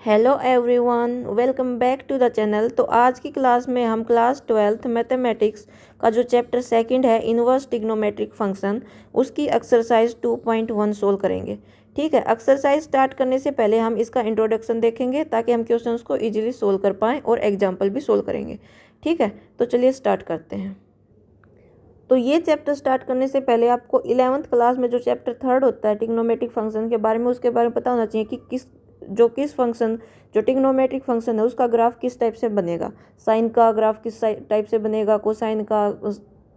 Hello everyone, welcome back to the channel. तो आज की क्लास में हम क्लास 12th मैथमेटिक्स का जो चैप्टर सेकंड है इन्वर्स ट्रिग्नोमेट्रिक फंक्शन, उसकी एक्सरसाइज 2.1 सोल्व करेंगे। ठीक है, एक्सरसाइज स्टार्ट करने से पहले हम इसका इंट्रोडक्शन देखेंगे ताकि हम क्वेश्चंस को इजीली सोल्व कर पाएँ और एग्जाम्पल भी सोल्व करेंगे। ठीक है, तो चलिए स्टार्ट करते हैं। तो ये चैप्टर स्टार्ट करने से पहले आपको 11th क्लास में जो चैप्टर थर्ड होता है ट्रिग्नोमेट्रिक फंक्शन के बारे में, उसके बारे में पता होना चाहिए कि किस फंक्शन जो ट्रिग्नोमेट्रिक फंक्शन है उसका ग्राफ किस टाइप से बनेगा। साइन का ग्राफ किस टाइप से बनेगा, कोसाइन का,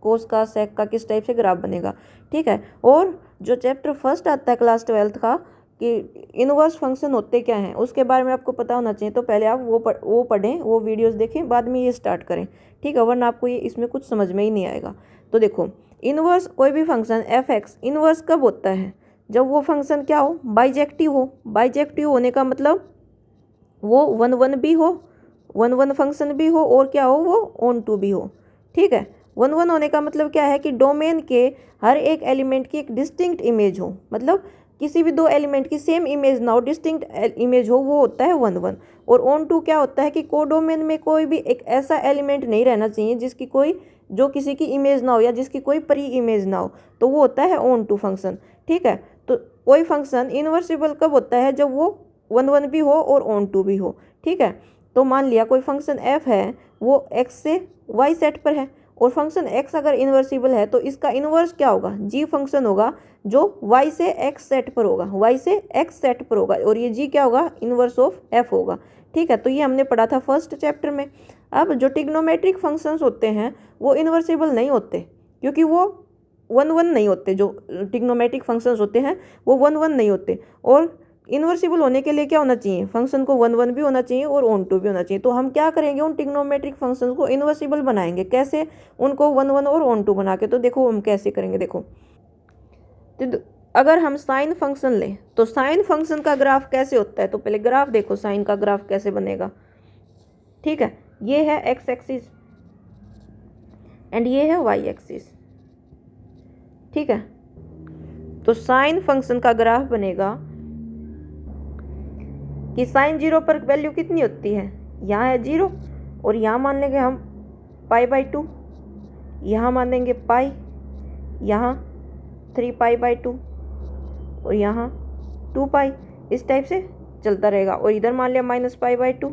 कोस का, सेक का किस टाइप से ग्राफ बनेगा। ठीक है, और जो चैप्टर फर्स्ट आता है क्लास 12th का कि इनवर्स फंक्शन होते क्या हैं उसके बारे में आपको पता होना चाहिए। तो पहले आप वो पढ़ें, वो वीडियोस देखें, बाद में ये स्टार्ट करें। ठीक है, वरना आपको ये इसमें कुछ समझ में ही नहीं आएगा। तो देखो, इनवर्स कोई भी फंक्शन एफ एक्स इनवर्स कब होता है? जब वो फंक्शन क्या हो, बाइजेक्टिव हो। बाइजेक्टिव होने का मतलब वो वन वन भी हो, वन वन फंक्शन भी हो, और क्या हो, वो ऑन टू भी हो। ठीक है, वन वन होने का मतलब क्या है कि डोमेन के हर एक एलिमेंट की एक डिस्टिंक्ट इमेज हो, मतलब किसी भी दो एलिमेंट की सेम इमेज ना हो, डिस्टिंक्ट इमेज हो, वो होता है वन वन। और ऑन टू क्या होता है कि कोडोमेन में कोई भी एक ऐसा एलिमेंट नहीं रहना चाहिए जिसकी कोई जो किसी की इमेज ना हो या जिसकी कोई प्री इमेज ना हो, तो वो होता है ऑन टू फंक्शन। ठीक है, तो कोई फंक्शन इनवर्सिबल कब होता है? जब वो वन वन भी हो और ऑन टू भी हो। ठीक है, तो मान लिया कोई फंक्शन एफ है, वो एक्स से वाई सेट पर है, और फंक्शन एक्स अगर इन्वर्सिबल है तो इसका इन्वर्स क्या होगा? जी फंक्शन होगा जो वाई से एक्स सेट पर होगा, वाई से एक्स सेट पर होगा, और ये जी क्या होगा? इन्वर्स ऑफ एफ होगा। ठीक है, तो ये हमने पढ़ा था फर्स्ट चैप्टर में। अब जो ट्रिग्नोमेट्रिक फंक्शंस होते हैं वो इन्वर्सिबल नहीं होते, क्योंकि वो वन वन नहीं होते। जो ट्रिग्नोमेट्रिक फंक्शंस होते हैं वो वन वन नहीं होते, और इन्वर्सिबल होने के लिए क्या होना चाहिए? फंक्शन को वन वन भी होना चाहिए और ऑन टू भी होना चाहिए। तो हम क्या करेंगे, उन ट्रिग्नोमेट्रिक फंक्शंस को इन्वर्सिबल बनाएंगे। कैसे? उनको वन वन और ऑन टू बना के। तो देखो हम कैसे करेंगे। देखो, तो अगर हम साइन फंक्शन लें तो साइन फंक्शन का ग्राफ कैसे होता है? तो पहले ग्राफ देखो, साइन का ग्राफ कैसे बनेगा। ठीक है, ये है एक्स एक्सिस एंड ये है वाई एक्सिस। ठीक है, तो साइन फंक्शन का ग्राफ बनेगा कि साइन जीरो पर वैल्यू कितनी होती है? यहाँ है जीरो, और यहाँ मान लेंगे हम पाई बाई टू, यहाँ मान लेंगे पाई, यहाँ 3 पाई बाई टू, और यहाँ 2 पाई। इस टाइप से चलता रहेगा। और इधर मान लिया माइनस पाई बाई टू,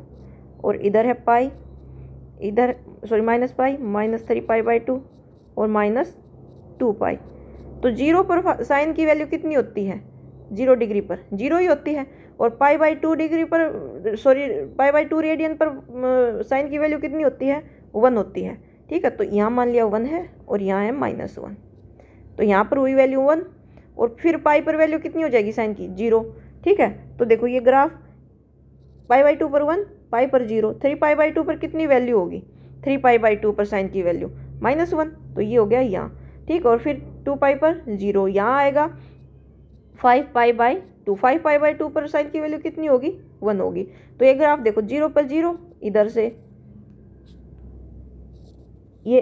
और इधर है पाई, इधर sorry minus pi, -3 pi by two, और -2 पाई। तो जीरो पर साइन की वैल्यू कितनी होती है? 0 डिग्री पर जीरो ही होती है। और पाई बाई 2 डिग्री पर पाई बाई 2 रेडियन पर साइन की वैल्यू कितनी होती है? 1 होती है। ठीक है, तो यहाँ मान लिया 1 है और यहाँ है -1, तो यहाँ पर हुई वैल्यू 1, और फिर पाई पर वैल्यू कितनी हो जाएगी साइन की? 0। ठीक है, तो देखो ये ग्राफ पाई बाई 2 पर 1, पाई पर 0, 3 पाई बाई 2 पर कितनी वैल्यू होगी? 3 पाई बाई 2 पर साइन की वैल्यू -1, तो ये हो गया यहाँ। ठीक, और फिर 2 पाई पर 0, यहाँ आएगा 5 पाई बाई 2, 5 पाई बाई 2 पर साइन की वैल्यू कितनी होगी? 1 होगी। तो ये ग्राफ देखो, 0 पर 0, इधर से ये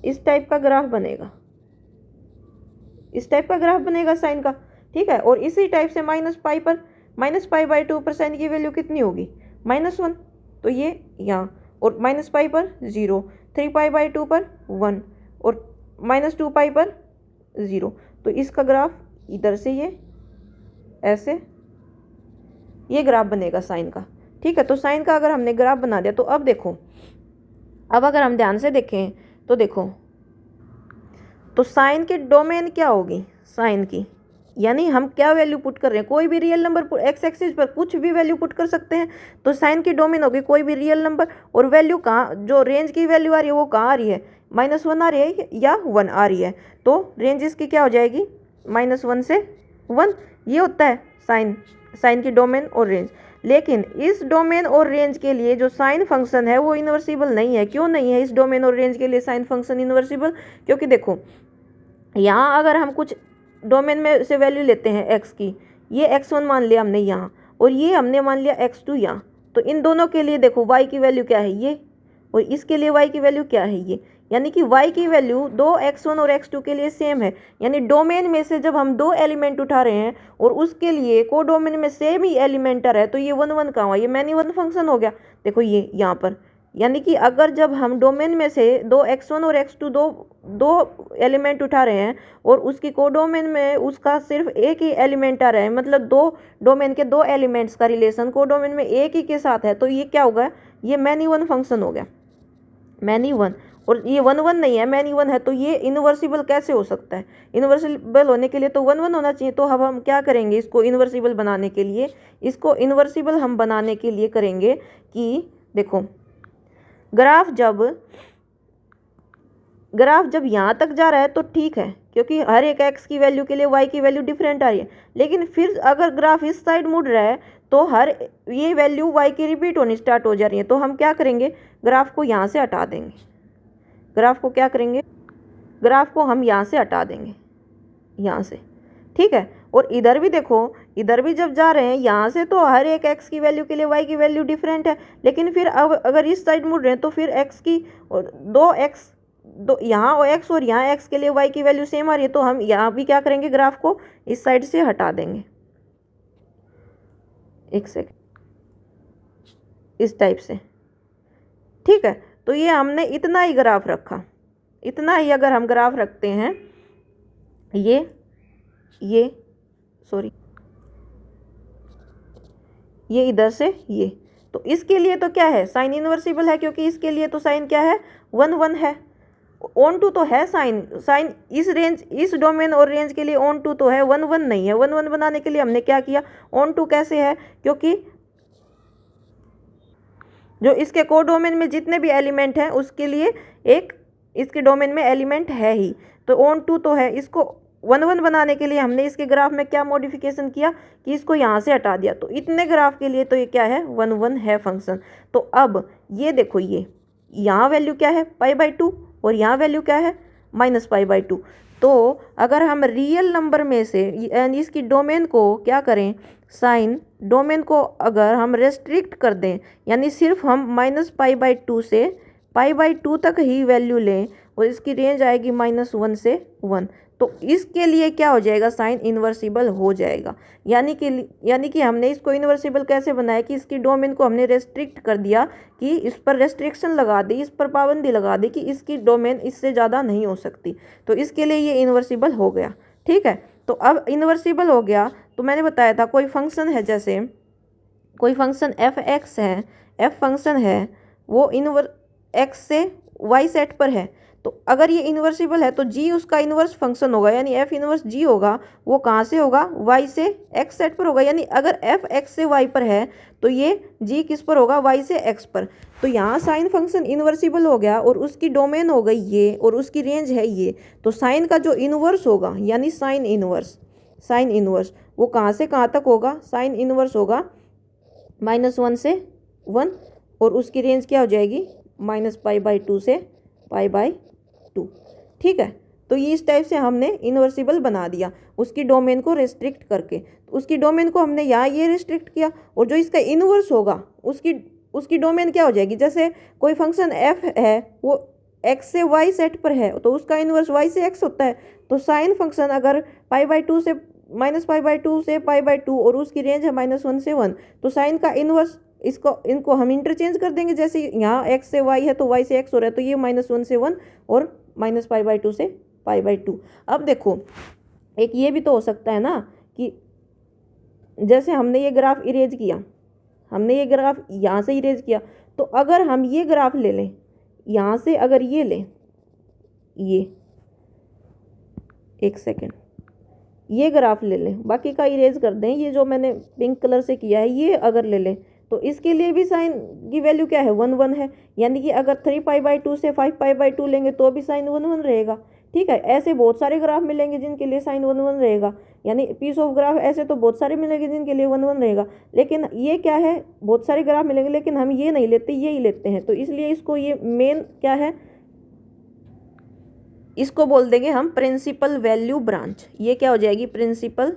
इस टाइप का ग्राफ बनेगा, इस टाइप का ग्राफ बनेगा साइन का। ठीक है, और इसी टाइप से -पाई बाई 2 पर साइन की वैल्यू कितनी होगी? -1, तो ये यहाँ, और -पाई पर 0, 3 पाई बाई 2 पर 1, और -2 पाई पर 0। तो इसका ग्राफ इधर से ये ऐसे ये ग्राफ बनेगा साइन का। ठीक है, तो साइन का अगर हमने ग्राफ बना दिया तो अब देखो, अब अगर हम ध्यान से देखें तो देखो, तो साइन की डोमेन क्या होगी? साइन की यानी हम क्या वैल्यू पुट कर रहे हैं? कोई भी रियल नंबर एक्स एक्सिस पर कुछ भी वैल्यू पुट कर सकते हैं। तो साइन की डोमेन होगी कोई भी रियल नंबर, और वैल्यू कहाँ, जो रेंज की वैल्यू आ रही है वो कहाँ आ रही है? -1 आ रही है या 1 आ रही है? तो रेंज इसकी क्या हो जाएगी? -1 से 1। ये होता है साइन की डोमेन और रेंज। लेकिन इस डोमेन और रेंज के लिए जो साइन फंक्शन है वो इन्वर्सिबल नहीं है। क्यों नहीं है इस डोमेन और रेंज के लिए साइन फंक्शन इन्वर्सिबल? क्योंकि देखो, यहाँ अगर हम कुछ डोमेन में से वैल्यू लेते हैं एक्स की, ये x1 मान लिया हमने यहाँ, और ये हमने मान लिया x2 यहाँ, तो इन दोनों के लिए देखो y की वैल्यू क्या है? ये और इसके लिए y की वैल्यू क्या है ये, यानी कि y की वैल्यू दो x1 और x2 के लिए सेम है। यानी डोमेन में से जब हम दो एलिमेंट उठा रहे हैं और उसके लिए को डोमेन में सेम ही एलिमेंटर है तो ये 1 1 कहाँ हुआ, ये मैनी वन फंक्शन हो गया। देखो ये यहाँ पर, यानी कि अगर जब हम डोमेन में से दो x1 और x2 दो एलिमेंट उठा रहे हैं और उसकी कोडोमेन में उसका सिर्फ एक ही एलिमेंट आ रहा है, मतलब दो डोमेन के दो एलिमेंट्स का रिलेशन कोडोमेन में एक ही के साथ है, तो ये क्या होगा, ये मैनी वन फंक्शन हो गया, मैनी वन। और ये 1 1 नहीं है, मैनी वन है, तो ये इन्वर्सिबल कैसे हो सकता है। इन्वर्सिबल होने के लिए तो 1 1 होना चाहिए। तो अब हम क्या करेंगे, इसको इन्वर्सिबल बनाने के लिए, इसको इन्वर्सिबल हम बनाने के लिए करेंगे कि देखो ग्राफ जब यहाँ तक जा रहा है तो ठीक है, क्योंकि हर एक x की वैल्यू के लिए y की वैल्यू डिफरेंट आ रही है। लेकिन फिर अगर ग्राफ इस साइड मुड़ रहा है तो हर ये वैल्यू y की रिपीट होनी स्टार्ट हो जा रही है। तो हम क्या करेंगे, ग्राफ को यहाँ से हटा देंगे, ग्राफ को क्या करेंगे, ग्राफ को हम यहाँ से हटा देंगे, यहाँ से, ठीक है। और इधर भी देखो, इधर भी जब जा रहे हैं यहाँ से तो हर एक x की वैल्यू के लिए y की वैल्यू डिफरेंट है। लेकिन फिर अब अगर इस साइड मुड़ रहे हैं तो फिर x की दो यहाँ और x और यहाँ x के लिए y की वैल्यू सेम आ रही है। तो हम यहाँ भी क्या करेंगे, ग्राफ को इस साइड से हटा देंगे, एक सेकंड, इस टाइप से, ठीक है। तो ये हमने इतना ही ग्राफ रखा, इतना ही अगर हम ग्राफ रखते हैं, ये सॉरी, ये इधर से ये, तो इसके लिए तो क्या है, साइन इन्वर्सिबल है, क्योंकि इसके लिए तो साइन क्या है, 1 1 है। ऑन टू तो है साइन इस रेंज, इस डोमेन और रेंज के लिए ऑन टू तो है, 1 1 नहीं है। 1 1 बनाने के लिए हमने क्या किया, ऑन टू कैसे है, क्योंकि जो इसके को डोमेन में जितने भी एलिमेंट हैं उसके लिए एक इसके डोमेन में एलिमेंट है ही, तो ऑन टू तो है। इसको 1 1 बनाने के लिए हमने इसके ग्राफ में क्या मॉडिफिकेशन किया कि इसको यहाँ से हटा दिया। तो इतने ग्राफ के लिए तो ये क्या है, 1 1 है फंक्शन। तो अब ये देखो, ये यहाँ वैल्यू क्या है, π/2, और यहाँ वैल्यू क्या है, -π/2। तो अगर हम रियल नंबर में से इसकी डोमेन को क्या करें, साइन डोमेन को अगर हम रेस्ट्रिक्ट कर दें, यानी सिर्फ हम -π/2 से π/2 तक ही वैल्यू लें और इसकी रेंज आएगी -1 से 1, तो इसके लिए क्या हो जाएगा, साइन इन्वर्सिबल हो जाएगा। यानी कि हमने इसको इन्वर्सिबल कैसे बनाया कि इसकी डोमेन को हमने रेस्ट्रिक्ट कर दिया, कि इस पर रेस्ट्रिक्शन लगा दी, इस पर पाबंदी लगा दी कि इसकी डोमेन इससे ज़्यादा नहीं हो सकती, तो इसके लिए ये इन्वर्सिबल हो गया, ठीक है। तो अब इन्वर्सिबल हो गया, तो मैंने बताया था कोई फंक्शन है, जैसे कोई फंक्शन f(x) है, f फंक्शन है, वो x से y सेट पर है, तो अगर ये इन्वर्सिबल है तो g उसका इन्वर्स फंक्शन होगा, यानी f इन्वर्स g होगा, वो कहाँ से होगा, y से x सेट पर होगा। यानी अगर f x से y पर है तो ये g किस पर होगा, y से x पर। तो यहाँ साइन फंक्शन इन्वर्सिबल हो गया और उसकी डोमेन हो गई ये और उसकी रेंज है ये। तो साइन का जो इन्वर्स होगा, यानी साइन इन्वर्स वो कहाँ से कहाँ तक होगा, साइन इन्वर्स होगा -1 से 1 और उसकी रेंज क्या हो जाएगी, -π/2 से π/2, ठीक है। तो ये इस टाइप से हमने इन्वर्सिबल बना दिया उसकी डोमेन को रेस्ट्रिक्ट करके। तो उसकी डोमेन को हमने यहाँ ये रेस्ट्रिक्ट किया और जो इसका इन्वर्स होगा उसकी डोमेन क्या हो जाएगी, जैसे कोई फंक्शन f है वो x से y सेट पर है तो उसका इन्वर्स y से x होता है। तो साइन फंक्शन अगर π/2 से -π/2 से π/2 और उसकी रेंज है -1 से 1, तो साइन का इन्वर्स इनको हम इंटरचेंज कर देंगे। जैसे यहाँ x से y है तो y से x हो रहा है, तो ये -1 से 1 और -π/2 से π/2। अब देखो एक ये भी तो हो सकता है ना कि जैसे हमने ये ग्राफ इरेज किया, हमने ये ग्राफ यहाँ से इरेज किया, तो अगर हम ये ग्राफ ले लें यहाँ से, अगर ये लें, ये एक सेकेंड, ये ग्राफ ले लें, बाकी का इरेज कर दें, ये जो मैंने पिंक कलर से किया है ये अगर ले लें, तो इसके लिए भी साइन की वैल्यू क्या है, 1 1 है। यानी कि अगर 3π/2 से 5π/2 लेंगे तो भी साइन 1 1 रहेगा, ठीक है। ऐसे बहुत सारे ग्राफ मिलेंगे जिनके लिए साइन 1 1 रहेगा, यानी पीस ऑफ ग्राफ ऐसे तो बहुत सारे मिलेंगे जिनके लिए 1 1 रहेगा। लेकिन ये क्या है, बहुत सारे ग्राफ मिलेंगे लेकिन हम ये नहीं लेते, ये ही लेते हैं, तो इसलिए इसको ये मेन क्या है, इसको बोल देंगे हम प्रिंसिपल वैल्यू ब्रांच। ये क्या हो जाएगी, प्रिंसिपल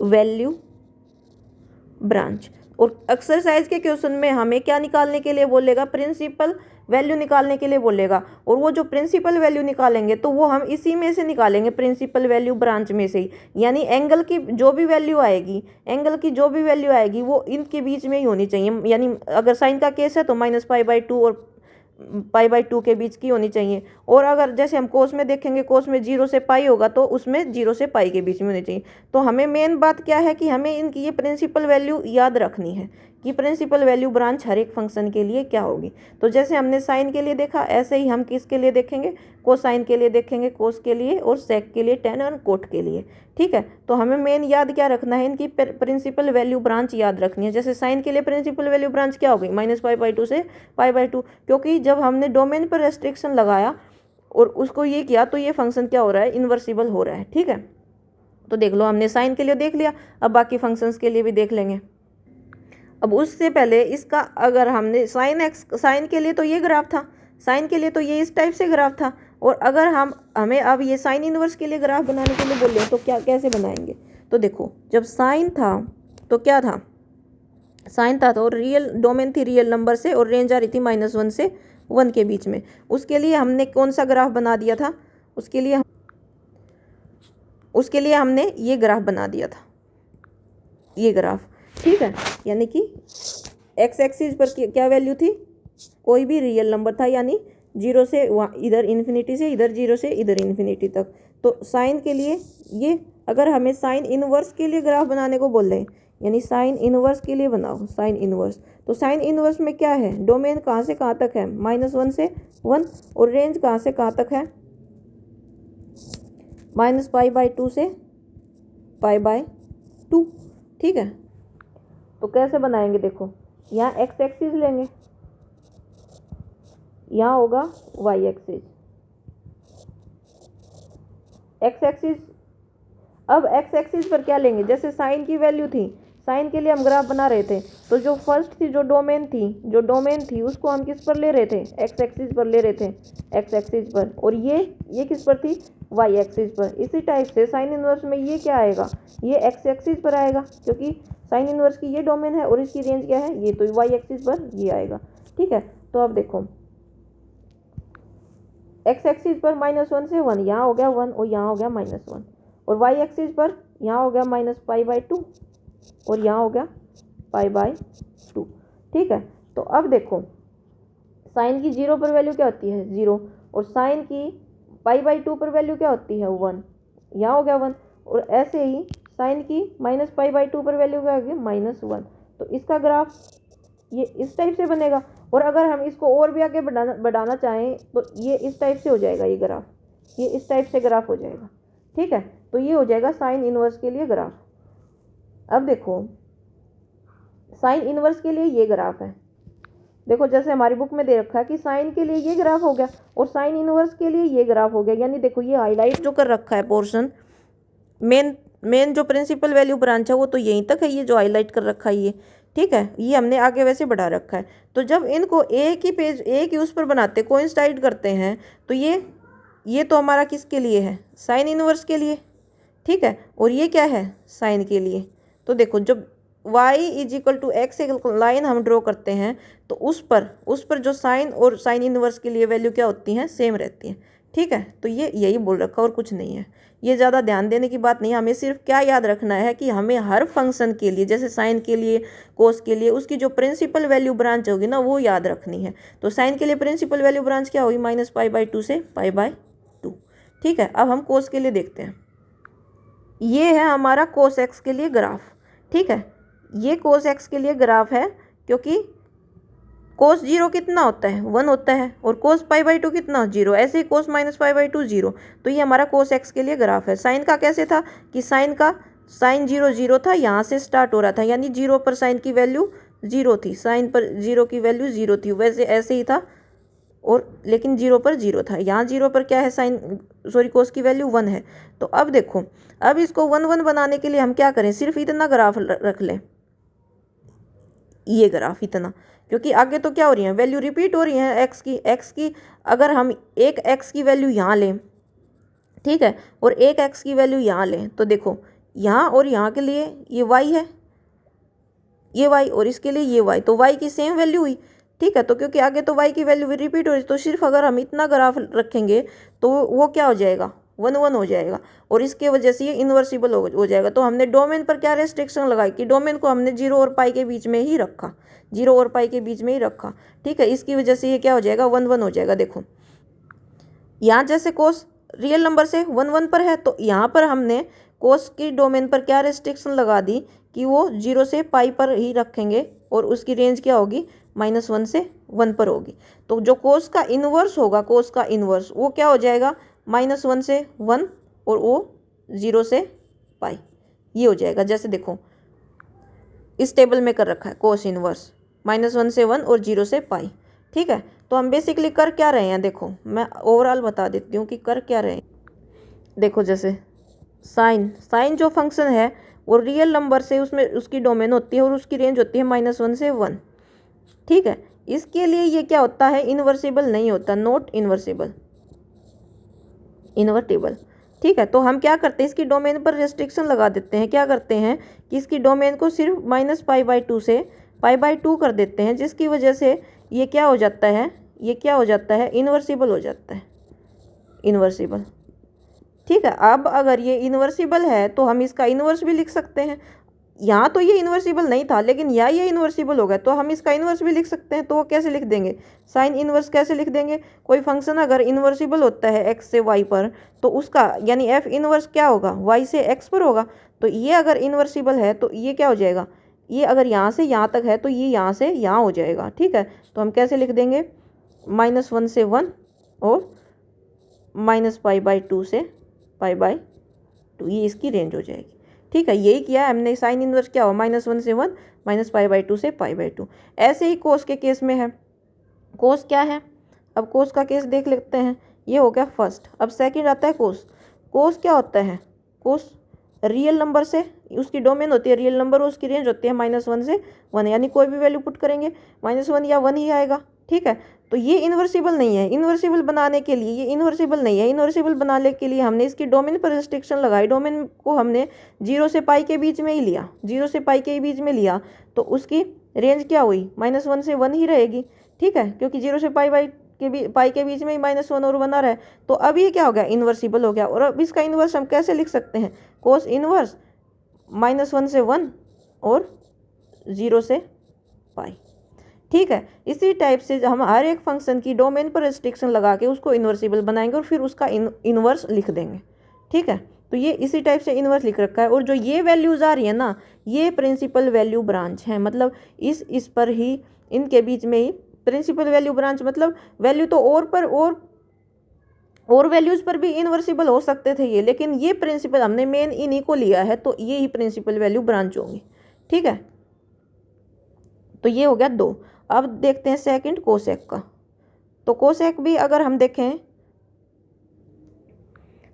वैल्यू ब्रांच। और एक्सरसाइज के क्वेश्चन में हमें क्या निकालने के लिए बोलेगा, प्रिंसिपल वैल्यू निकालने के लिए बोलेगा। और वो जो प्रिंसिपल वैल्यू निकालेंगे तो वो हम इसी में से निकालेंगे, प्रिंसिपल वैल्यू ब्रांच में से ही। यानी एंगल की जो भी वैल्यू आएगी, एंगल की जो भी वैल्यू आएगी वो इनके बीच में ही होनी चाहिए। यानी अगर साइन का केस है तो -π/2 और π/2 के बीच की होनी चाहिए। और अगर जैसे हम कोस में देखेंगे, कोस में 0 से पाई होगा तो उसमें 0 से पाई के बीच में होनी चाहिए। तो हमें मेन बात क्या है कि हमें इनकी ये प्रिंसिपल वैल्यू याद रखनी है कि प्रिंसिपल वैल्यू ब्रांच हर एक फंक्शन के लिए क्या होगी। तो जैसे हमने साइन के लिए देखा, ऐसे ही हम किसके लिए देखेंगे, कोसाइन के लिए देखेंगे, कोस के लिए, और सेक के लिए, टेन और कोट के लिए। ठीक है, तो हमें मेन याद क्या रखना है, इनकी प्रिंसिपल वैल्यू ब्रांच याद रखनी है। जैसे साइन के लिए प्रिंसिपल वैल्यू ब्रांच क्या होगी, -π/2 से π/2, क्योंकि जब हमने डोमेन पर रेस्ट्रिक्शन लगाया और उसको ये किया तो ये फंक्शन क्या हो रहा है, इन्वर्सिबल हो रहा है। ठीक है, तो देख लो हमने साइन के लिए देख लिया, अब बाकी फंक्शंस के लिए भी देख लेंगे। अब उससे पहले इसका अगर हमने साइन के लिए तो ये ग्राफ था, साइन के लिए तो ये इस टाइप से ग्राफ था। और अगर हमें अब ये साइन इनवर्स के लिए ग्राफ बनाने के लिए बोले तो क्या कैसे बनाएंगे। तो देखो, जब साइन था तो क्या था, साइन था तो रियल डोमेन थी रियल नंबर से और रेंज आ रही थी -1 से 1 के बीच में। उसके लिए हमने कौन सा ग्राफ बना दिया था, उसके लिए हमने ये ग्राफ बना दिया था, ये ग्राफ। ठीक है, यानी कि एक्स एक्सिस पर क्या वैल्यू थी, कोई भी रियल नंबर था, यानी 0 से इधर इन्फिनिटी से इधर, 0 से इधर इन्फिनिटी तक। तो साइन के लिए ये, अगर हमें साइन इनवर्स के लिए ग्राफ बनाने को बोल रहे हैं, यानी साइन इनवर्स के लिए बनाओ साइन इनवर्स, तो साइन इनवर्स में क्या है, डोमेन कहाँ से कहाँ तक है, -1 से 1, और रेंज कहाँ से कहाँ तक है, -π/2 से π/2। ठीक है, तो कैसे बनाएंगे, देखो यहाँ एक्स एक्सिस लेंगे, यहाँ होगा वाई एक्सिस, एक्स एक्सिस। अब एक्स एक्सिस पर क्या लेंगे, जैसे साइन की वैल्यू थी, साइन के लिए हम ग्राफ बना रहे थे, तो जो फर्स्ट थी, जो डोमेन थी उसको हम किस पर ले रहे थे, एक्स एक्सिस पर ले रहे थे, एक्स एक्सिस पर। और ये किस पर थी, वाई एक्सिस पर। इसी टाइप से साइन इनवर्स में ये क्या आएगा, ये एक्स एक्सिस पर आएगा, क्योंकि साइन इनवर्स की ये डोमेन है और इसकी रेंज क्या है, ये, तो वाई एक्सिस पर ये आएगा। ठीक है, तो अब देखो एक्स एक्सिस पर -1 से 1, यहाँ हो गया 1 और यहाँ हो गया -1, और वाई एक्सिस पर यहाँ हो गया -π/2 और यहाँ हो गया π/2। ठीक है, तो अब देखो साइन की 0 पर वैल्यू क्या होती है, 0, और साइन की π/2 पर वैल्यू क्या होती है, 1, यहाँ हो गया 1, और ऐसे ही साइन की -π/2 पर वैल्यू क्या होगी, -1। तो इसका ग्राफ ये इस टाइप से बनेगा। और अगर हम इसको और भी आगे बढ़ाना चाहें तो ये इस टाइप से हो जाएगा, ये ग्राफ, ये इस टाइप से ग्राफ हो जाएगा। ठीक है, तो ये हो जाएगा साइन इनवर्स के लिए ग्राफ। अब देखो साइन इनवर्स के लिए ये ग्राफ है, देखो जैसे हमारी बुक में दे रखा है कि साइन के लिए ये ग्राफ हो गया और साइन इनवर्स के लिए ये ग्राफ हो गया। यानी देखो ये हाईलाइट जो कर रखा है पोर्शन, मेन जो प्रिंसिपल वैल्यू ब्रांच है वो तो यहीं तक है, ये जो हाईलाइट कर रखा है ये। ठीक है, ये हमने आगे वैसे बढ़ा रखा है। तो जब इनको एक ही पेज, एक ही उस पर बनाते, कोइंसाइड करते हैं, तो ये तो हमारा किसके लिए है, साइन इनवर्स के लिए। ठीक है, और ये क्या है, साइन के लिए। तो देखो जब y = x एक लाइन हम ड्रॉ करते हैं तो उस पर जो साइन और साइन इनवर्स के लिए वैल्यू क्या होती हैं, सेम रहती हैं। ठीक है, तो ये यही बोल रखा और कुछ नहीं है, ये ज़्यादा ध्यान देने की बात नहीं है। हमें सिर्फ क्या याद रखना है कि हमें हर फंक्शन के लिए, जैसे साइन के लिए, कोस के लिए, उसकी जो प्रिंसिपल वैल्यू ब्रांच होगी ना वो याद रखनी है। तो साइन के लिए प्रिंसिपल वैल्यू ब्रांच क्या होगी, -π/2 से π/2। ठीक है, अब हम कोस के लिए देखते हैं। ये है हमारा कोस एक्स के लिए ग्राफ। ठीक है, ये कोस एक्स के लिए ग्राफ है, क्योंकि कोस 0 कितना होता है, 1 होता है, और कोस π/2 कितना, 0। ऐसे ही कोस -π/2 0। तो ये हमारा कोस एक्स के लिए ग्राफ है। साइन का कैसे था कि साइन 0 0 था, यहाँ से स्टार्ट हो रहा था, यानी 0 पर साइन की वैल्यू 0 थी, साइन पर 0 की वैल्यू 0 थी, वैसे ऐसे ही था, और लेकिन 0 पर 0 था। यहाँ 0 पर क्या है, कोस की वैल्यू 1 है। तो अब देखो, अब इसको 1 1 बनाने के लिए हम क्या करें, सिर्फ इतना ग्राफ रख लें, ये ग्राफ इतना, क्योंकि आगे तो क्या हो रही है, वैल्यू रिपीट हो रही है एक्स की। अगर हम एक एक्स की वैल्यू यहाँ लें, ठीक है, और एक एक्स की वैल्यू यहाँ लें, तो देखो यहाँ और यहाँ के लिए ये वाई है, ये y और इसके लिए ये y, तो y की सेम वैल्यू हुई। ठीक है, तो क्योंकि आगे तो y की वैल्यू भी रिपीट हो रही है, तो सिर्फ अगर हम इतना ग्राफ रखेंगे तो वो क्या हो जाएगा, 1 1 हो जाएगा, और इसके वजह से ये इन्वर्सिबल हो जाएगा। तो हमने डोमेन पर क्या रेस्ट्रिक्शन लगाई कि डोमेन को हमने 0 और पाई के बीच में ही रखा, 0 और पाई के बीच में ही रखा। ठीक है, इसकी वजह से ये क्या हो जाएगा, 1 1 हो जाएगा। देखो यहाँ जैसे कोस रियल नंबर से 1 1 पर है, तो यहाँ पर हमने कोस की डोमेन पर क्या रेस्ट्रिक्शन लगा दी कि वो 0 से पाई पर ही रखेंगे और उसकी रेंज क्या होगी, -1 से 1 पर होगी। तो जो कोस का इन्वर्स होगा, कोस का इन्वर्स वो क्या हो जाएगा, -1 से 1 और वो 0 से पाई, ये हो जाएगा। जैसे देखो इस टेबल में कर रखा है कोस इन्वर्स, -1 से 1 और 0 से पाई। ठीक है, तो हम बेसिकली कर क्या रहे हैं, देखो मैं ओवरऑल बता देती हूँ कि कर क्या रहे हैं। देखो जैसे साइन जो फंक्शन है वो रियल नंबर से उसमें उसकी डोमेन होती है और उसकी रेंज होती है -1 से 1। ठीक है, इसके लिए ये क्या होता है, इन्वर्सिबल नहीं होता, नॉट इन्वर्सिबल, इन्वर्टिबल। ठीक है, तो हम क्या करते हैं, इसकी डोमेन पर रेस्ट्रिक्शन लगा देते हैं। क्या करते हैं कि इसकी डोमेन को सिर्फ -π/2 से π/2 कर देते हैं, जिसकी वजह से ये क्या हो जाता है, ये क्या हो जाता है, इन्वर्सिबल हो जाता है, इन्वर्सिबल। ठीक है, अब अगर ये इन्वर्सिबल है तो हम इसका इन्वर्स भी लिख सकते हैं। यहाँ तो ये इन्वर्सिबल नहीं था, लेकिन यहाँ ये इन्वर्सिबल हो गया, तो हम इसका इन्वर्स भी लिख सकते हैं। तो वो कैसे लिख देंगे, साइन इन्वर्स कैसे लिख देंगे, कोई फंक्शन अगर इन्वर्सिबल होता है x से y पर, तो उसका यानी f इन्वर्स क्या होगा, y से x पर होगा। तो ये अगर इन्वर्सिबल है तो ये क्या हो जाएगा, ये अगर यहाँ से यहाँ तक है तो ये यहाँ से यहाँ हो जाएगा। ठीक है, तो हम कैसे लिख देंगे, -1 से 1 और -π/2 से π/2, ये इसकी रेंज हो जाएगी। ठीक है, यही किया हमने, साइन इन्वर्स क्या हो, -1 से 1 -π/2 से π/2। ऐसे ही कोस के केस में है, कोस क्या है, अब कोस का केस देख लेते हैं। ये हो गया फर्स्ट, अब सेकंड आता है कोस। कोस क्या होता है, कोस रियल नंबर से उसकी डोमेन होती है रियल नंबर और उसकी रेंज होती है -1 से 1, यानी कोई भी वैल्यू पुट करेंगे -1 या 1 ही आएगा। ठीक है, तो ये इन्वर्सिबल नहीं है। इन्वर्सिबल बनाने के लिए, ये इन्वर्सिबल नहीं है, इन्वर्सिबल बनाने के लिए हमने इसकी डोमेन पर रिस्ट्रिक्शन लगाई। डोमेन को हमने 0 से पाई के बीच में ही लिया, 0 से पाई के बीच में लिया, तो उसकी रेंज क्या हुई, -1 से 1 ही रहेगी। ठीक है, क्योंकि 0 से पाई के बीच में ही -1 और 1 आ रहा है, तो अब ये क्या हो गया, इन्वर्सिबल हो गया। और अब इसका इन्वर्स हम कैसे लिख सकते हैं, कोस इन्वर्स -1 से 1 और 0 से पाई। ठीक है, इसी टाइप से हम हर एक फंक्शन की डोमेन पर रिस्ट्रिक्शन लगा के उसको इन्वर्सिबल बनाएंगे और फिर उसका इन्वर्स लिख देंगे। ठीक है, तो ये इसी टाइप से इन्वर्स लिख रखा है। और जो ये वैल्यूज़ आ रही है ना, ये प्रिंसिपल वैल्यू ब्रांच है, मतलब इस पर ही, इनके बीच में ही प्रिंसिपल वैल्यू ब्रांच, मतलब वैल्यू तो और वैल्यूज़ पर भी इन्वर्सिबल हो सकते थे ये, लेकिन ये प्रिंसिपल हमने मेन इन्हीं को लिया है, तो ये ही प्रिंसिपल वैल्यू ब्रांच होंगी। ठीक है, तो ये हो गया 2। अब देखते हैं सेकंड कोसेक का। तो कोसेक भी अगर हम देखें,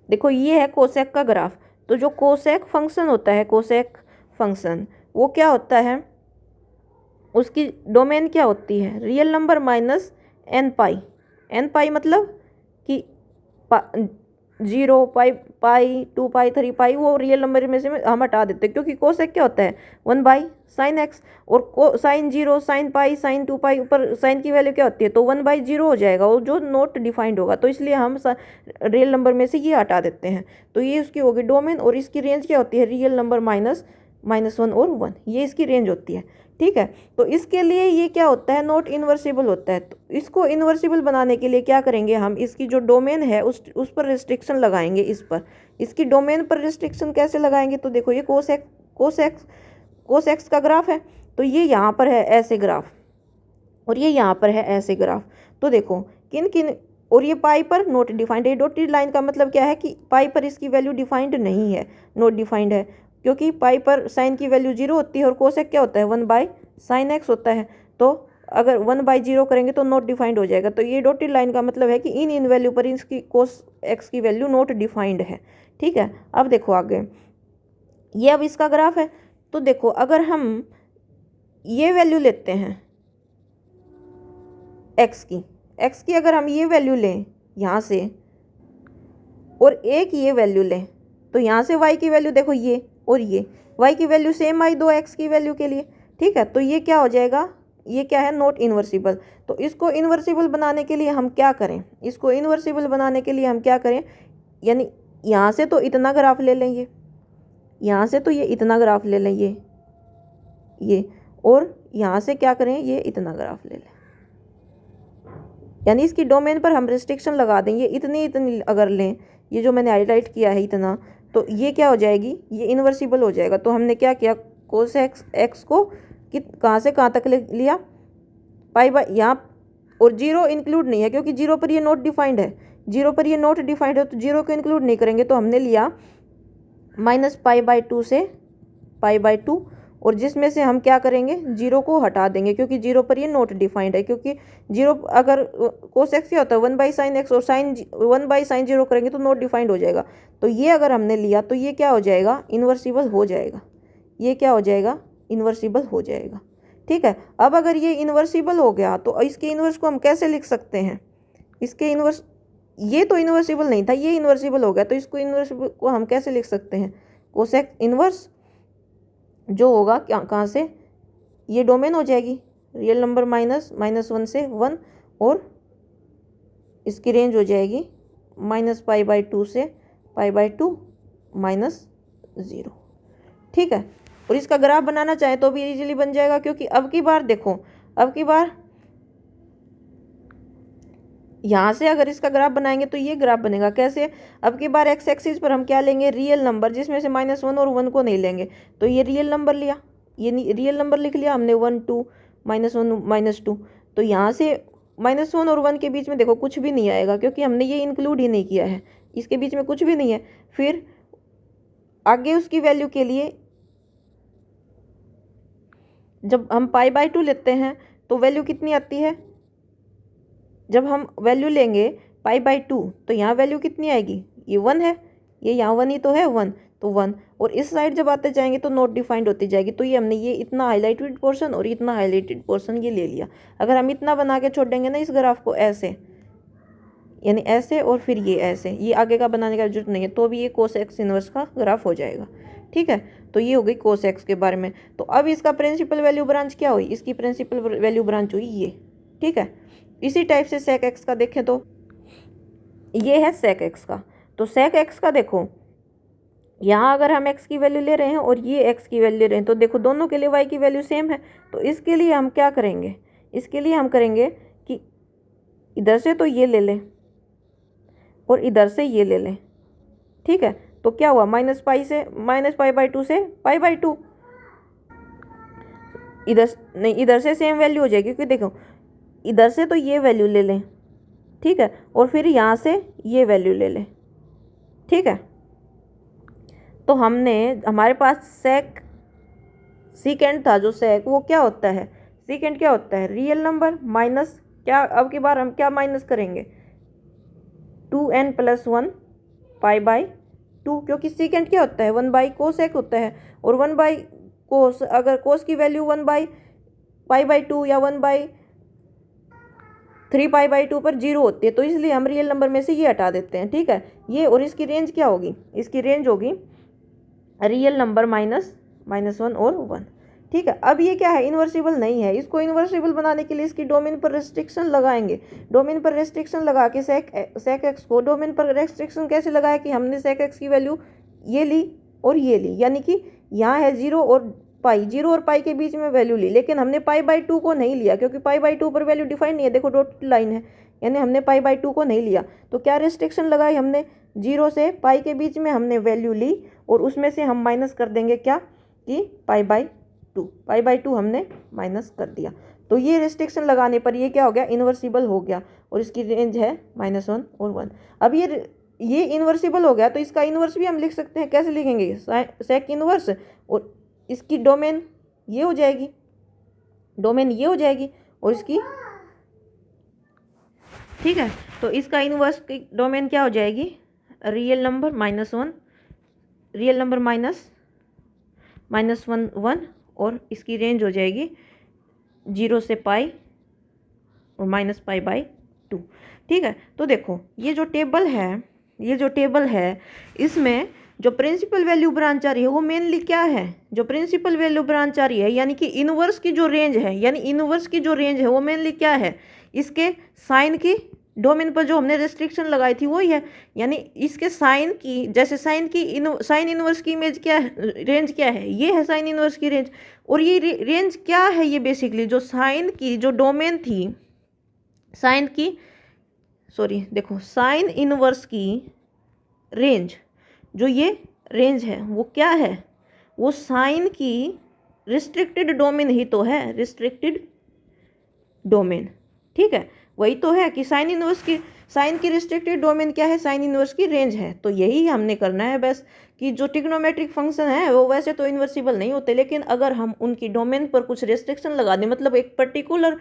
देखो ये है कोसेक का ग्राफ। तो जो कोसेक फंक्शन होता है, कोसेक फंक्शन वो क्या होता है, उसकी डोमेन क्या होती है, रियल नंबर -n π। n π मतलब कि 0 पाई 2 पाई 3 पाई, वो रियल नंबर में से हम हटा देते हैं, क्योंकि कोसेक क्या होता है, 1/sin x, और साइन 0 साइन पाई साइन 2 पाई, ऊपर साइन की वैल्यू क्या होती है, तो 1/0 हो जाएगा, वो जो नॉट डिफाइंड होगा, तो इसलिए हम रियल नंबर में से ये हटा देते हैं। तो ये उसकी होगी डोमेन, और इसकी रेंज क्या होती है, रियल नंबर -1 और 1, ये इसकी रेंज होती है। ठीक है, तो इसके लिए ये क्या होता है, नॉट इन्वर्सिबल होता है। तो इसको इन्वर्सिबल बनाने के लिए क्या करेंगे हम, इसकी जो डोमेन है उस पर रिस्ट्रिक्शन लगाएंगे। इस पर, इसकी डोमेन पर रिस्ट्रिक्शन कैसे लगाएंगे, तो देखो ये कोस एक्स का ग्राफ है, तो ये यहाँ पर है ऐसे ग्राफ, और ये यहाँ पर है ऐसे ग्राफ। तो देखो किन किन, और ये पाई पर नॉट डिफाइंड है। डॉटेड लाइन का मतलब क्या है कि पाई पर इसकी वैल्यू डिफाइंड नहीं है, नॉट डिफाइंड है, क्योंकि पाई पर साइन की वैल्यू 0 होती है और कोसेक क्या होता है, 1/sin x होता है। तो अगर 1/0 करेंगे तो नॉट डिफाइंड हो जाएगा। तो ये डॉटेड लाइन का मतलब है कि इन वैल्यू पर इसकी कोस एक्स की वैल्यू नॉट डिफाइंड है। ठीक है, अब देखो आगे, ये अब इसका ग्राफ है। तो देखो अगर हम ये वैल्यू लेते हैं एक्स की अगर हम ये वैल्यू लें यहाँ से, और एक ये वैल्यू लें, तो यहाँ से y की वैल्यू देखो ये, और ये y की वैल्यू सेम आई 2x की वैल्यू के लिए। ठीक है, तो ये क्या हो जाएगा, ये क्या है, नॉट इन्वर्सिबल। तो इसको इन्वर्सिबल बनाने के लिए हम क्या करें, इसको इन्वर्सिबल बनाने के लिए हम क्या करें, यानी यहाँ से तो इतना ग्राफ ले लेंगे, यहाँ से तो ये इतना ग्राफ ले लें, ये और यहाँ से क्या करें, ये इतना ग्राफ ले लें, यानी इसकी डोमेन पर हम रिस्ट्रिक्शन लगा देंगे, इतनी इतनी अगर लें, ये जो मैंने हाईलाइट किया है इतना, तो ये क्या हो जाएगी, ये इन्वर्सिबल हो जाएगा। तो हमने क्या किया, कोस एक्स को कहाँ से कहाँ तक लिया, पाई बाय यहाँ, और जीरो इंक्लूड नहीं है क्योंकि जीरो पर ये नॉट डिफाइंड है, जीरो पर ये नॉट डिफाइंड है, तो जीरो को इंक्लूड नहीं करेंगे। तो हमने लिया -π/2 से π/2, और जिसमें से हम क्या करेंगे, जीरो को हटा देंगे क्योंकि जीरो पर ये नॉट डिफाइंड है, क्योंकि जीरो अगर कोस एक्स क्या होता है 1/sin x, और साइन 1/sin 0 करेंगे तो नॉट डिफाइंड हो जाएगा। तो ये अगर हमने लिया तो ये क्या हो जाएगा, इन्वर्सिबल हो जाएगा, ये क्या हो जाएगा, इन्वर्सिबल हो जाएगा। ठीक है, अब अगर ये इन्वर्सिबल हो गया तो इसके इन्वर्स को हम कैसे लिख सकते हैं, इसके इन्वर्स, ये तो इन्वर्सिबल नहीं था, ये इन्वर्सिबल हो गया, तो इसको इन्वर्सिबल को हम कैसे लिख सकते हैं, कोसेक इन्वर्स जो होगा कहाँ से, ये डोमेन हो जाएगी रियल नंबर -1 से 1, और इसकी रेंज हो जाएगी -π/2 से π/2 -0। ठीक है, और इसका ग्राफ बनाना चाहे तो भी इजीली बन जाएगा, क्योंकि अब की बार देखो, अब की बार यहाँ से अगर इसका ग्राफ बनाएंगे तो ये ग्राफ बनेगा कैसे, अब की बार एक्स एक्सिस पर हम क्या लेंगे, रियल नंबर, जिसमें से -1 और 1 को नहीं लेंगे। तो ये रियल नंबर लिया, ये रियल नंबर लिख लिया हमने, 1 2 -1 -2। तो यहाँ से -1 और 1 के बीच में देखो कुछ भी नहीं आएगा, क्योंकि हमने ये इंक्लूड ही नहीं किया है, इसके बीच में कुछ भी नहीं है। फिर आगे उसकी वैल्यू के लिए जब हम π/2 लेते हैं तो वैल्यू कितनी आती है, जब हम वैल्यू लेंगे π/2 तो यहाँ वैल्यू कितनी आएगी, ये 1 है, ये यहाँ 1 ही तो है, 1 तो 1, और इस साइड जब आते जाएंगे तो नॉट डिफाइंड होती जाएगी। तो ये हमने ये इतना हाईलाइटेड पोर्शन और इतना हाईलाइटेड पोर्शन ये ले लिया। अगर हम इतना बना के छोड़ देंगे ना इस ग्राफ को ऐसे, यानी ऐसे और फिर ये ऐसे, ये आगे का बनाने का जरूरत नहीं है, तो भी ये कोस एक्स इनवर्स का ग्राफ हो जाएगा। ठीक है, तो ये हो गई कोस एक्स के बारे में। तो अब इसका प्रिंसिपल वैल्यू ब्रांच क्या हुई, इसकी प्रिंसिपल वैल्यू ब्रांच हुई ये। ठीक है, इसी टाइप से सेक एक्स का देखें तो ये है सेक एक्स का। तो सेक एक्स का देखो, यहाँ अगर हम एक्स की वैल्यू ले रहे हैं और ये एक्स की वैल्यू ले रहे हैं, तो देखो दोनों के लिए वाई की वैल्यू सेम है। तो इसके लिए हम क्या करेंगे, इसके लिए हम करेंगे कि इधर से तो ये ले लें और इधर से ये ले लें। ठीक है, तो क्या हुआ, -π से -π/2 से π/2, इधर नहीं, इधर से सेम वैल्यू हो जाएगी, क्योंकि देखो इधर से तो ये वैल्यू ले लें, ठीक है, और फिर यहाँ से ये वैल्यू ले लें। ठीक है, तो हमने, हमारे पास सीकेंड था, जो सेक वो क्या होता है, सीकेंड क्या होता है, रियल नंबर माइनस क्या, अब की बार हम क्या माइनस करेंगे, 2n + 1 π/2, क्योंकि सीकेंड क्या होता है, 1/cos होता है, और 1/cos, अगर cos की वैल्यू 1/π/2 या 1/3π/2 पर 0 होती है, तो इसलिए हम रियल नंबर में से ये हटा देते हैं। ठीक है, ये, और इसकी रेंज क्या होगी, इसकी रेंज होगी रियल नंबर -1 और 1। ठीक है, अब ये क्या है, इन्वर्सिबल नहीं है, इसको इन्वर्सिबल बनाने के लिए इसकी डोमेन पर रेस्ट्रिक्शन लगाएंगे। डोमेन पर रेस्ट्रिक्शन लगा के सेक एक्स को, डोमेन पर रेस्ट्रिक्शन कैसे लगाया कि हमने सेक एक्स की वैल्यू ये ली और ये ली, यानी कि यहाँ है 0 और पाई, 0 और पाई के बीच में वैल्यू ली, लेकिन हमने π/2 को नहीं लिया, क्योंकि π/2 पर वैल्यू डिफाइन नहीं है, देखो डॉट लाइन है, यानी हमने π/2 को नहीं लिया। तो क्या रेस्ट्रिक्शन लगाई हमने, 0 से पाई के बीच में हमने वैल्यू ली, और उसमें से हम माइनस कर देंगे क्या, कि π/2 हमने माइनस कर दिया। तो ये रेस्ट्रिक्शन लगाने पर ये क्या हो गया, इन्वर्सिबल हो गया, और इसकी रेंज है -1 और 1। अब ये इन्वर्सिबल हो गया, तो इसका इन्वर्स भी हम लिख सकते हैं, कैसे लिखेंगे, सेक इन्वर्स, और इसकी डोमेन ये हो जाएगी, डोमेन ये हो जाएगी, और इसकी, ठीक है, तो इसका इन्वर्स की डोमेन क्या हो जाएगी, रियल नंबर -1, रियल नंबर -1 और इसकी रेंज हो जाएगी 0 से पाई और -π/2। ठीक है, तो देखो ये जो टेबल है, इसमें जो प्रिंसिपल वैल्यू ब्रांच आ रही है वो मेनली क्या है, जो प्रिंसिपल वैल्यू ब्रांच आ रही है यानी कि इनवर्स की जो रेंज है, यानी इनवर्स की जो रेंज है वो मेनली क्या है, इसके साइन की डोमेन पर जो हमने रेस्ट्रिक्शन लगाई थी वही है। यानी इसके साइन की, जैसे साइन इनवर्स की इमेज क्या है, रेंज क्या है, ये है साइन इनवर्स की रेंज। और ये रेंज क्या है, ये बेसिकली जो साइन की जो डोमेन थी, साइन की सॉरी देखो साइन इनवर्स की रेंज, जो ये रेंज है वो क्या है, वो साइन की रिस्ट्रिक्टेड डोमेन ही तो है, रिस्ट्रिक्टेड डोमेन। ठीक है, वही तो है कि साइन इनवर्स की, साइन की रिस्ट्रिक्टेड डोमेन क्या है, साइन इनवर्स की रेंज है। तो यही हमने करना है बस, कि जो ट्रिग्नोमेट्रिक फंक्शन है वो वैसे तो इन्वर्सिबल नहीं होते, लेकिन अगर हम उनकी डोमेन पर कुछ रेस्ट्रिक्शन लगा दें, मतलब एक पर्टिकुलर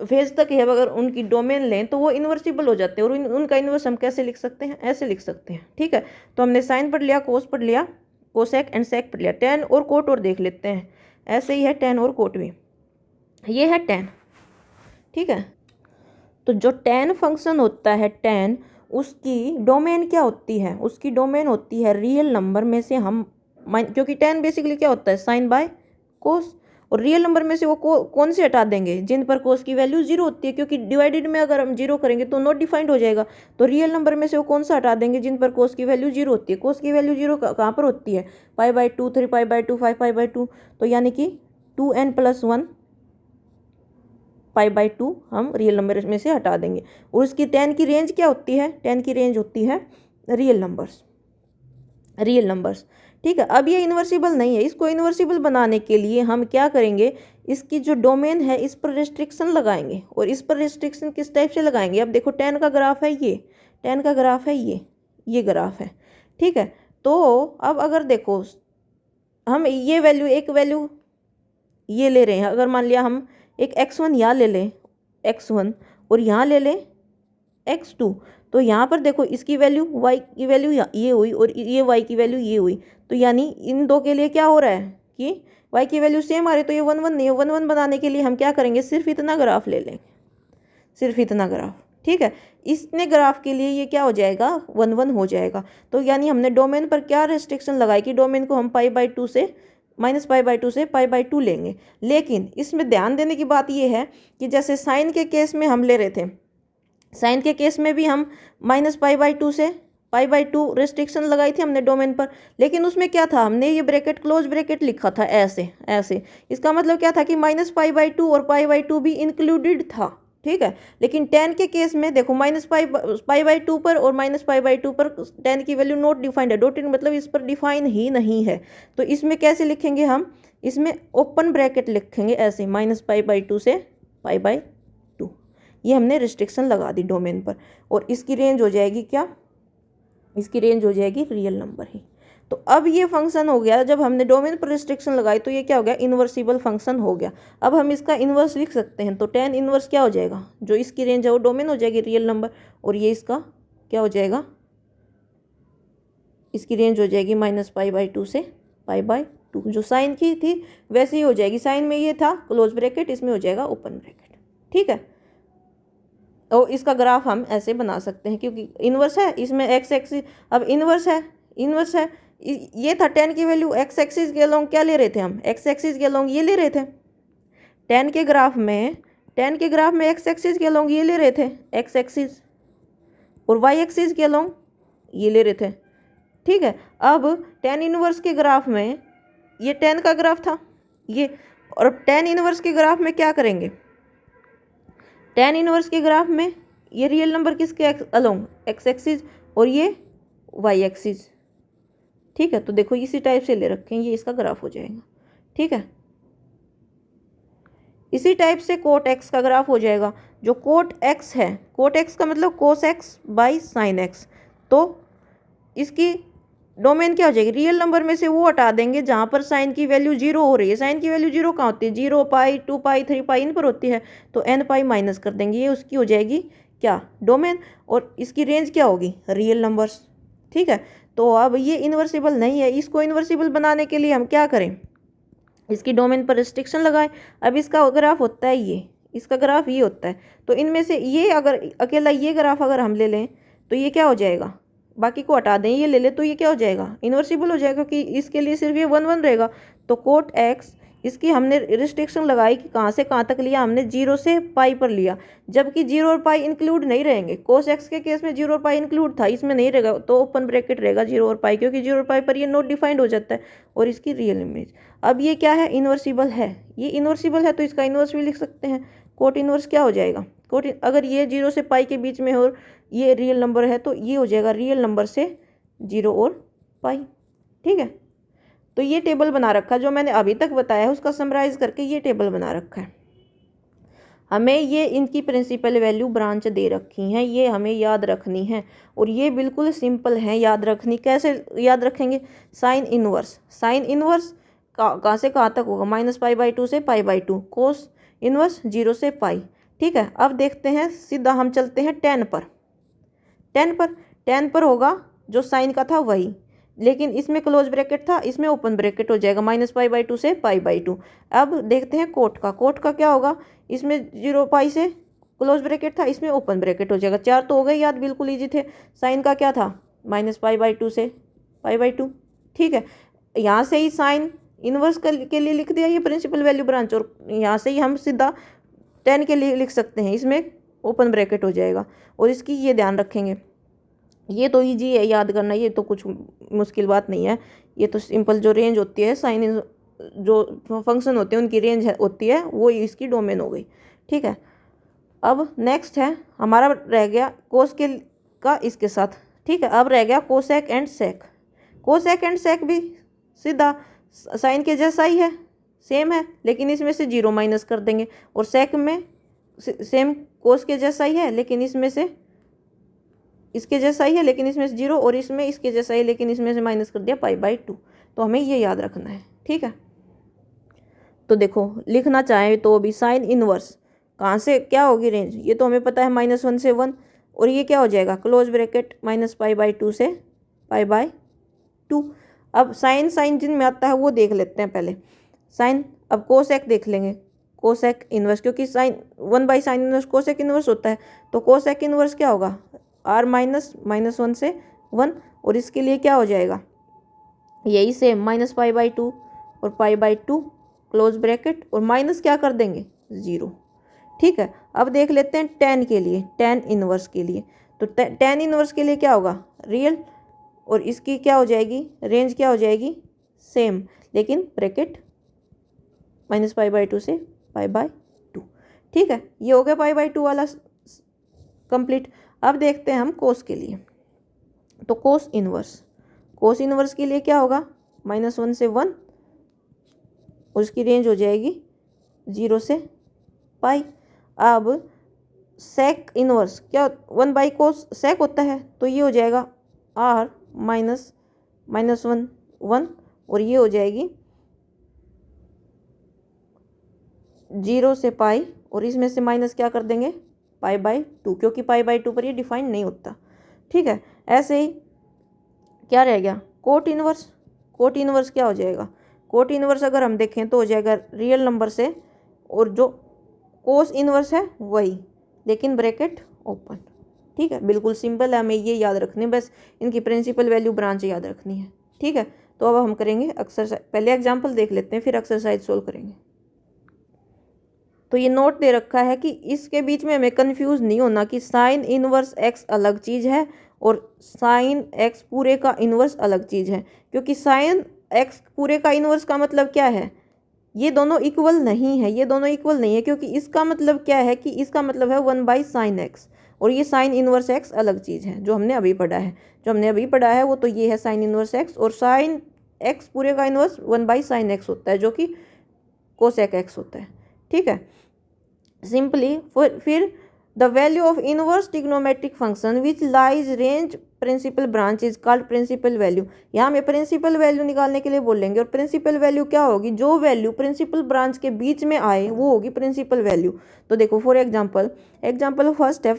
फेज तक है अगर उनकी डोमेन लें तो वो इन्वर्सिबल हो जाते हैं। और उनका इन्वर्स हम कैसे लिख सकते हैं, ऐसे लिख सकते हैं। ठीक है, तो हमने साइन पढ़ लिया, कोस पढ़ लिया, कोसेक एंड सेक पढ़ लिया। टेन और कोट और देख लेते हैं, ऐसे ही है टेन और कोट भी। ये है टेन। ठीक है, तो जो टेन फंक्शन होता है, टेन, उसकी डोमेन क्या होती है, उसकी डोमेन होती है रियल नंबर में से हम क्योंकि टेन बेसिकली क्या होता है, साइन बाय कोस। और रियल नंबर में से वो कौन से हटा देंगे, जिन पर कोस की वैल्यू जीरो होती है, क्योंकि डिवाइडेड में अगर हम जीरो करेंगे तो नॉट डिफाइंड हो जाएगा। तो रियल नंबर में से वो कौन सा हटा देंगे, जिन पर कोस की वैल्यू जीरो होती है। कोस की वैल्यू जीरो कहाँ पर होती है, π/2, 3π/2, 5π/2। तो यानी कि 2n+1 π/2 हम रियल नंबर में से हटा देंगे। और उसकी टेन की रेंज क्या होती है, टेन की रेंज होती है रियल नंबर्स, रियल नंबर्स। ठीक है, अब ये इन्वर्सिबल नहीं है, इसको इन्वर्सिबल बनाने के लिए हम क्या करेंगे, इसकी जो डोमेन है इस पर रेस्ट्रिक्शन लगाएंगे। और इस पर रेस्ट्रिक्शन किस टाइप से लगाएंगे, अब देखो टेन का ग्राफ है ये, टेन का ग्राफ है ये ग्राफ है। ठीक है, तो अब अगर देखो हम ये वैल्यू, एक वैल्यू ये ले रहे हैं, अगर मान लिया हम एक x1 यहाँ ले लें x1 और यहाँ ले लें x2, तो यहाँ पर देखो इसकी वैल्यू y की वैल्यू ये हुई और ये y की वैल्यू ये हुई। तो यानी इन दो के लिए क्या हो रहा है कि y की वैल्यू सेम आ रही है, तो ये 1 1 नहीं है। 1 1 बनाने के लिए हम क्या करेंगे, सिर्फ इतना ग्राफ ले लेंगे, सिर्फ इतना ग्राफ। ठीक है, इतने ग्राफ के लिए ये क्या हो जाएगा, 1 1 हो जाएगा। तो यानी हमने डोमेन पर क्या रेस्ट्रिक्शन लगाई कि डोमेन को हम π/2 से -π/2 से π/2 लेंगे। लेकिन इसमें ध्यान देने की बात यह है कि जैसे साइन के केस में हम ले रहे थे, साइन के केस में भी हम -π/2 से π/2 रेस्ट्रिक्शन लगाई थी हमने डोमेन पर। लेकिन उसमें क्या था, हमने ये ब्रैकेट क्लोज ब्रैकेट लिखा था ऐसे ऐसे, इसका मतलब क्या था कि -π/2 और π/2 भी इंक्लूडेड था। ठीक है, लेकिन टेन के केस में देखो -π/2 पर और -π/2 पर टेन की वैल्यू नॉट डिफाइंड है, डॉटेड मतलब इस पर डिफाइन ही नहीं है। तो इसमें कैसे लिखेंगे हम, इसमें ओपन ब्रैकेट लिखेंगे ऐसे, -π/2 से π/2। ये हमने रिस्ट्रिक्शन लगा दी डोमेन पर, और इसकी रेंज हो जाएगी क्या, इसकी रेंज हो जाएगी रियल नंबर ही। तो अब ये फंक्शन हो गया, जब हमने डोमेन पर रिस्ट्रिक्शन लगाई तो ये क्या हो गया, इन्वर्सिबल फंक्शन हो गया। अब हम इसका इन्वर्स लिख सकते हैं, तो टेन इन्वर्स क्या हो जाएगा, जो इसकी रेंज है वो डोमेन हो जाएगी रियल नंबर, और ये इसका क्या हो जाएगा, इसकी रेंज हो जाएगी -π/2 से π/2। जो साइन की थी वैसे ही हो जाएगी, साइन में ये था क्लोज ब्रैकेट, इसमें हो जाएगा ओपन ब्रैकेट। ठीक है, और इसका ग्राफ हम ऐसे बना सकते हैं क्योंकि इन्वर्स है, इसमें एक्स एक्सिस, अब इन्वर्स है, इन्वर्स है, ये था टेन की वैल्यू, एक्स एक्सिस के अलोंग क्या ले रहे थे हम, एक्स एक्सिस के अलोंग ये ले रहे थे टेन के ग्राफ में, टेन के ग्राफ में एक्स एक्सिस के अलोंग ये ले रहे थे एक्स एक्सिस, और वाई एक्सिस के अलोंग ये ले रहे थे। ठीक है, अब टेन इनवर्स के ग्राफ में ये टेन का ग्राफ था ये, और अब टेन इनवर्स के ग्राफ में क्या करेंगे, टेन इनवर्स के ग्राफ में ये रियल नंबर किसके अलोंग, एक्स एक्सिस, और ये वाई एक्सिस। ठीक है, तो देखो इसी टाइप से ले रखें, ये इसका ग्राफ हो जाएगा। ठीक है, इसी टाइप से कोट एक्स का ग्राफ हो जाएगा। जो कोट एक्स है, कोट एक्स का मतलब cos x by sine x, तो इसकी डोमेन क्या हो जाएगी, रियल नंबर में से वो हटा देंगे जहाँ पर साइन की वैल्यू जीरो हो रही है। साइन की वैल्यू जीरो कहाँ होती है, 0 π 2 π 3 π इन पर होती है, तो n π माइनस कर देंगे, ये उसकी हो जाएगी क्या, डोमेन, और इसकी रेंज क्या होगी, रियल नंबर्स। ठीक है, तो अब ये इन्वर्सिबल नहीं है, इसको इन्वर्सिबल बनाने के लिए हम क्या करें, इसकी डोमेन पर रिस्ट्रिक्शन लगाएं। अब इसका ग्राफ होता है ये, इसका ग्राफ ये होता है, तो इनमें से ये अगर अकेला ये ग्राफ अगर हम ले लें तो ये क्या हो जाएगा, बाकी को हटा दें, ये ले ले, तो ये क्या हो जाएगा, इन्वर्सिबल हो जाएगा, क्योंकि इसके लिए सिर्फ ये 1 1 रहेगा। तो कोट एक्स, इसकी हमने रिस्ट्रिक्शन लगाई कि कहाँ से कहाँ तक लिया, हमने 0 से पाई पर लिया, जबकि 0 और पाई इंक्लूड नहीं रहेंगे। कोस एक्स के केस में 0 और पाई इंक्लूड था, इसमें नहीं रहेगा, तो ओपन ब्रैकेट रहेगा 0 और पाई, क्योंकि 0 और पाई पर ये नॉट डिफाइंड हो जाता है। और इसकी रियल इमेज, अब ये क्या है, इन्वर्सिबल है, ये इन्वर्सिबल है तो इसका इन्वर्स भी लिख सकते हैं। कोट इन्वर्स क्या हो जाएगा, कोट अगर ये 0 से पाई के बीच में और ये रियल नंबर है तो ये हो जाएगा रियल नंबर से 0 और पाई। ठीक है, तो ये टेबल बना रखा है, जो मैंने अभी तक बताया है उसका समराइज करके ये टेबल बना रखा है। हमें ये इनकी प्रिंसिपल वैल्यू ब्रांच दे रखी हैं, ये हमें याद रखनी है, और ये बिल्कुल सिंपल है याद रखनी। कैसे याद रखेंगे, साइन इनवर्स, साइन इनवर्स कहाँ से कहाँ तक होगा, -π/2 से π/2, कोस इनवर्स 0 से पाई। ठीक है, अब देखते हैं, सीधा हम चलते हैं टेन पर। टेन पर होगा जो साइन का था वही, लेकिन इसमें क्लोज ब्रैकेट था, इसमें ओपन ब्रैकेट हो जाएगा, -π/2 से π/2। अब देखते हैं कोट का क्या होगा, इसमें 0 पाई से क्लोज ब्रैकेट था, इसमें ओपन ब्रैकेट हो जाएगा। 4 तो हो गए याद, बिल्कुल ईजी थे। साइन का क्या था, -π/2 से π/2। ठीक है, यहाँ से ही साइन इनवर्स के लिए लिख दिया ये प्रिंसिपल वैल्यू ब्रांच, और यहाँ से ही हम सीधा 10 के लिए लिख सकते हैं, इसमें ओपन ब्रैकेट हो जाएगा। और इसकी ये ध्यान रखेंगे, ये तो इजी है याद करना, ये तो कुछ मुश्किल बात नहीं है, ये तो सिंपल जो रेंज होती है, साइन जो फंक्शन होते हैं उनकी रेंज होती है, वो इसकी डोमेन हो गई। ठीक है, अब नेक्स्ट है हमारा रह गया कोस के का इसके साथ। ठीक है, अब रह गया cosec and sec. Cosec and sec भी सीधा साइन के जैसा ही है, सेम है, लेकिन इसमें से 0 माइनस कर देंगे। और सेक में सेम कोस के जैसा ही है, लेकिन इसमें से इसके जैसा ही है, लेकिन इसमें से 0, और इसमें इसके जैसा ही, लेकिन इसमें से माइनस कर दिया π/2। तो हमें ये याद रखना है। ठीक है, तो देखो लिखना चाहें तो भी साइन इनवर्स कहाँ से क्या होगी रेंज, ये तो हमें पता है -1 से 1, और ये क्या हो जाएगा, क्लोज ब्रैकेट -π/2 से π/2। अब साइन जिनमें आता है वो देख लेते हैं पहले। साइन, अब कोसेक देख लेंगे, कोसेक इनवर्स, क्योंकि sine 1/sin inverse cosec inverse होता है, तो कोसेक इनवर्स क्या होगा, r -1 से 1, और इसके लिए क्या हो जाएगा, यही सेम -π/2 और π/2 क्लोज ब्रैकेट, और माइनस क्या कर देंगे 0। ठीक है, अब देख लेते हैं टेन के लिए, टेन इनवर्स के लिए। तो टेन इनवर्स के लिए क्या होगा, रियल, और इसकी क्या हो जाएगी, रेंज क्या हो जाएगी, सेम, लेकिन ब्रैकेट -π/2 से π/2। ठीक है, ये हो गया π/2 वाला कंप्लीट। अब देखते हैं हम कोस के लिए, तो कोस इनवर्स के लिए क्या होगा, -1 से 1, और उसकी रेंज हो जाएगी 0 से पाई। अब सेक इनवर्स क्या, 1/कोस सेक होता है, तो ये हो जाएगा r -1 1, और ये हो जाएगी 0 से पाई, और इसमें से माइनस क्या कर देंगे π/2, क्योंकि π/2 पर ये डिफाइन नहीं होता। ठीक है, ऐसे ही क्या रह गया, कोट इनवर्स क्या हो जाएगा, कोट इनवर्स अगर हम देखें तो हो जाएगा रियल नंबर से, और जो कोस इनवर्स है वही, लेकिन ब्रैकेट ओपन। ठीक है, बिल्कुल सिंपल है, हमें ये याद रखनी है, बस इनकी प्रिंसिपल वैल्यू ब्रांच याद रखनी है। ठीक है, तो अब हम करेंगे एक्सरसाइज, पहले एग्जाम्पल देख लेते हैं, फिर एक्सरसाइज सोल्व करेंगे। तो ये नोट दे रखा है कि इसके बीच में हमें कंफ्यूज नहीं होना कि साइन इनवर्स एक्स अलग चीज़ है और साइन एक्स पूरे का इनवर्स अलग चीज़ है, क्योंकि साइन एक्स पूरे का इनवर्स का मतलब क्या है, ये दोनों इक्वल नहीं है, क्योंकि इसका मतलब क्या है कि इसका मतलब है 1/sin x, और ये साइन इनवर्स एक्स अलग चीज़ है, जो हमने अभी पढ़ा है वो तो ये है साइन इनवर्स एक्स, और साइन एक्स पूरे का इनवर्स 1/sin x होता है, जो कि कोसेक एक्स होता है। ठीक है, सिंपली फिर the value of inverse trigonometric function which lies range principal branch is called principal value. यहाँ हमें प्रिंसिपल वैल्यू निकालने के लिए बोलेंगे, और प्रिंसिपल वैल्यू क्या होगी, जो वैल्यू प्रिंसिपल ब्रांच के बीच में आए वो होगी प्रिंसिपल वैल्यू। तो देखो फॉर एग्जाम्पल फर्स्ट है,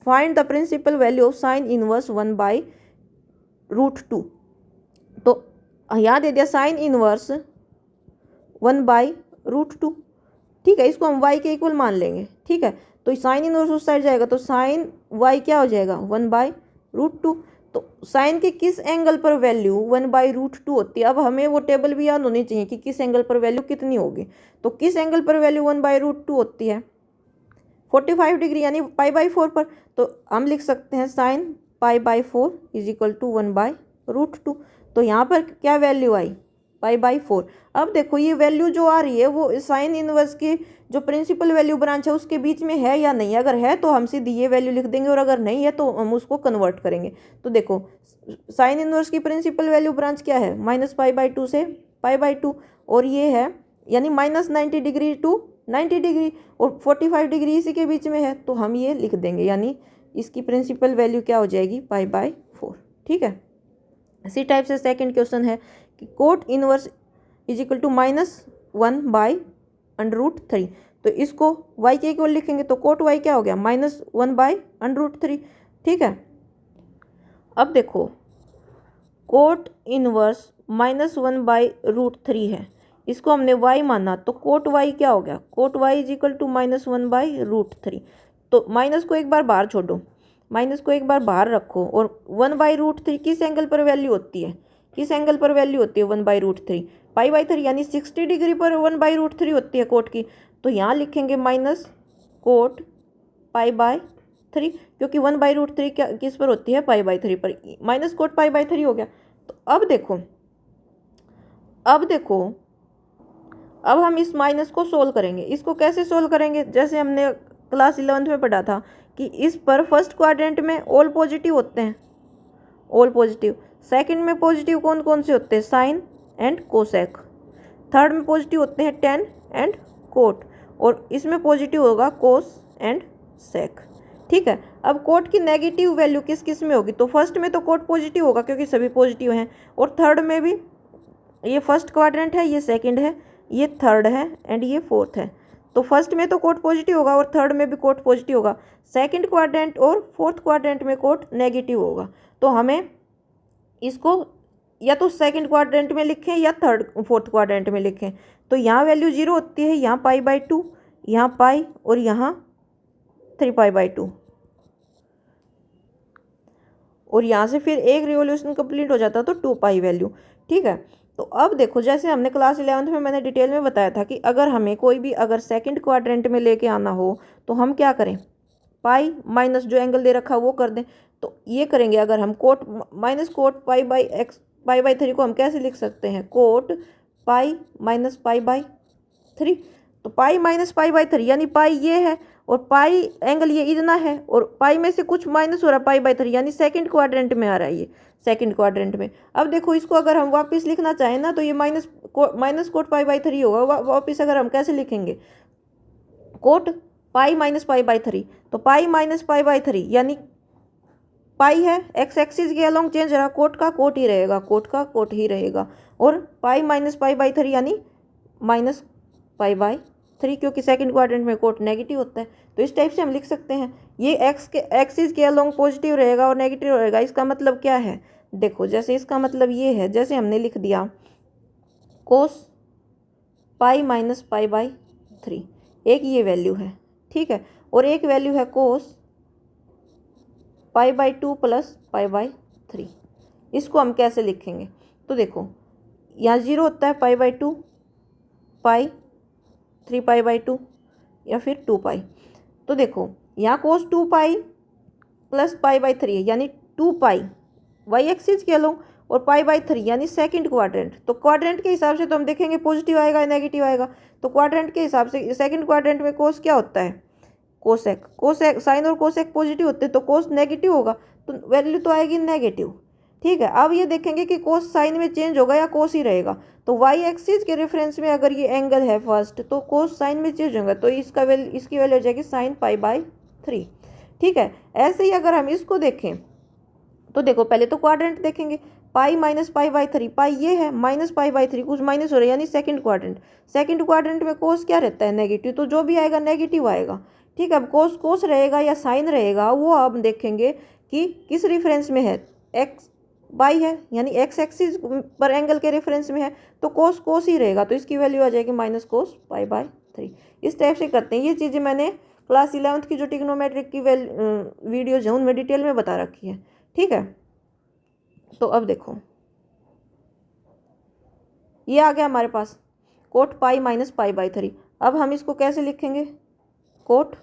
find the principal value of sine inverse 1/√2। तो यहाँ दे दिया साइन इनवर्स 1/√2। ठीक है, इसको हम y के इक्वल मान लेंगे। ठीक है, तो साइन इनवर्स उस साइड जाएगा, तो साइन y क्या हो जाएगा 1/√2। तो साइन के किस एंगल पर वैल्यू 1/√2 होती है। अब हमें वो टेबल भी याद होनी चाहिए कि किस एंगल पर वैल्यू कितनी होगी। तो किस एंगल पर वैल्यू 1/√2 होती है, 45 डिग्री यानी π/4 पर। तो हम लिख सकते हैं साइन π/4 = 1/√2। तो यहाँ पर क्या वैल्यू आई, π/4। अब देखो ये वैल्यू जो आ रही है वो साइन इनवर्स की जो प्रिंसिपल वैल्यू ब्रांच है उसके बीच में है या नहीं। अगर है तो हम सीधी ये वैल्यू लिख देंगे और अगर नहीं है तो हम उसको कन्वर्ट करेंगे। तो देखो साइन इनवर्स की प्रिंसिपल वैल्यू ब्रांच क्या है, -π/2 से π/2, और ये है यानी -90 डिग्री टू 90 डिग्री, और 45 डिग्री इसी के बीच में है। तो हम ये लिख देंगे यानी इसकी प्रिंसिपल वैल्यू क्या हो जाएगी, π/4। ठीक है। इसी टाइप से सेकंड क्वेश्चन है कि कोट इनवर्स = -1/√3। तो इसको y के इक्वल लिखेंगे तो कोट y क्या हो गया, -1/√3। ठीक है। अब देखो कोट इनवर्स -1/√3 है, इसको हमने y माना तो कोट y क्या हो गया, कोट y = -1/√3। तो माइनस को एक बार बाहर छोड़ो, माइनस को एक बार बाहर रखो, और 1/√3 किस एंगल पर वैल्यू होती है, किस एंगल पर वैल्यू होती है 1/√3, π/3 यानी 60 डिग्री पर 1/√3 होती है कोट की। तो यहाँ लिखेंगे माइनस कोट π/3, क्योंकि 1/√3 क्या किस पर होती है, π/3 पर, माइनस कोट π/3 हो गया। तो अब देखो अब हम इस माइनस को सोल्व करेंगे। इसको कैसे सोल्व करेंगे, जैसे हमने क्लास 11th में पढ़ा था कि इस पर फर्स्ट क्वाड्रेंट में ऑल पॉजिटिव होते हैं, ऑल पॉजिटिव। सेकंड में पॉजिटिव कौन कौन से होते हैं, साइन एंड कोसेक। थर्ड में पॉजिटिव होते हैं टेन एंड कोट, और इसमें पॉजिटिव होगा कोस एंड सेक। ठीक है। अब कोट की नेगेटिव वैल्यू किस किस में होगी, तो फर्स्ट में तो कोट पॉजिटिव होगा क्योंकि सभी पॉजिटिव हैं, और थर्ड में भी, ये फर्स्ट क्वाड्रेंट है, ये सेकंड है, ये थर्ड है एंड ये फोर्थ है। तो फर्स्ट में तो कोट पॉजिटिव होगा और थर्ड में भी कोट पॉजिटिव होगा। सेकंड क्वाड्रेंट और फोर्थ क्वाड्रेंट में कोट नेगेटिव होगा। तो हमें इसको या तो सेकंड क्वाड्रेंट में लिखें या फोर्थ क्वाड्रेंट में लिखें। तो यहाँ वैल्यू 0 होती है, यहाँ π/2, यहाँ पाई, और यहाँ 3π/2, और यहाँ से फिर एक रिवोल्यूशन कंप्लीट हो जाता तो 2π वैल्यू। ठीक है। तो अब देखो जैसे हमने क्लास 11th में मैंने डिटेल में बताया था कि अगर हमें कोई भी अगर सेकंड क्वाड्रेंट में लेके आना हो तो हम क्या करें, पाई माइनस जो एंगल दे रखा वो कर दें। तो ये करेंगे, अगर हम कोट माइनस कोट π/3 को हम कैसे लिख सकते हैं, कोट पाई माइनस π/3। तो पाई माइनस π/3 यानी पाई ये है और पाई एंगल ये इतना है, और पाई में से कुछ माइनस हो रहा है π/3 यानी सेकंड क्वाड्रेंट में आ रहा है, ये सेकंड क्वाड्रेंट में। अब देखो इसको अगर हम वापस लिखना चाहें ना तो ये माइनस कोट π/3 होगा। वापस अगर हम कैसे लिखेंगे, कोट पाई माइनस π/3, तो पाई माइनस π/3 यानी पाई है, एक्स एक्सिस के अलोंग चेंज रहा, कोट का कोट ही रहेगा, कोट का कोट ही रहेगा, और पाई माइनस π/3 यानी -π/3, क्योंकि सेकंड क्वाड्रेंट में कोट नेगेटिव होता है। तो इस टाइप से हम लिख सकते हैं, ये एक्स के एक्सिस के अलोंग पॉजिटिव रहेगा और नेगेटिव रहेगा। इसका मतलब क्या है, देखो जैसे इसका मतलब ये है, जैसे हमने लिख दिया कोस पाई माइनस π/3, एक ये वैल्यू है। ठीक है। और एक वैल्यू है कोस π/2 प्लस π/3। इसको हम कैसे लिखेंगे, तो देखो यहाँ 0 होता है, π/2, पाई 3π/2 या फिर 2π। तो देखो यहाँ कोस 2π प्लस π/3 है यानी 2π वाई एक्सिस के अलोंग, और π/3 यानी सेकंड क्वाड्रेंट। तो क्वाड्रेंट के हिसाब से तो हम देखेंगे पॉजिटिव आएगा या नेगेटिव आएगा। तो क्वाड्रेंट के हिसाब से सेकंड क्वाड्रेंट में कोस क्या होता है, कोसेक। कोसेक साइन और कोसेक पॉजिटिव होते हैं तो कोस नेगेटिव होगा, तो वैल्यू तो आएगी नेगेटिव। ठीक है। अब ये देखेंगे कि कोस साइन में चेंज होगा या कोस ही रहेगा। तो वाई एक्सिस के रेफरेंस में अगर ये एंगल है फर्स्ट तो कोस साइन में चेंज होगा, तो इसकी वैल्यू हो जाएगी साइन π/3। ठीक है। ऐसे ही अगर हम इसको देखें तो देखो पहले तो क्वाड्रेंट देखेंगे, पाई माइनस π/3, पाई ये है माइनस π/3, कुछ माइनस हो रहा है यानी सेकंड क्वाड्रेंट। सेकंड क्वाड्रेंट में कोस क्या रहता है, नेगेटिव, तो जो भी आएगा नेगेटिव आएगा। ठीक है। अब कोस रहेगा या साइन रहेगा वो अब देखेंगे कि किस रेफरेंस में है, एक्स बाई है यानी एक्स एक्सिस पर एंगल के रेफरेंस में है, तो कोस ही रहेगा, तो इसकी वैल्यू आ जाएगी माइनस कोस π/3। इस टाइप से करते हैं। ये चीज़ें मैंने क्लास 11th की जो ट्रिग्नोमेट्रिक की वीडियोज हैं उनमें डिटेल में बता रखी है। ठीक है। तो अब देखो ये आ गया हमारे पास cot pi minus pi by 3। अब हम इसको कैसे लिखेंगे, cot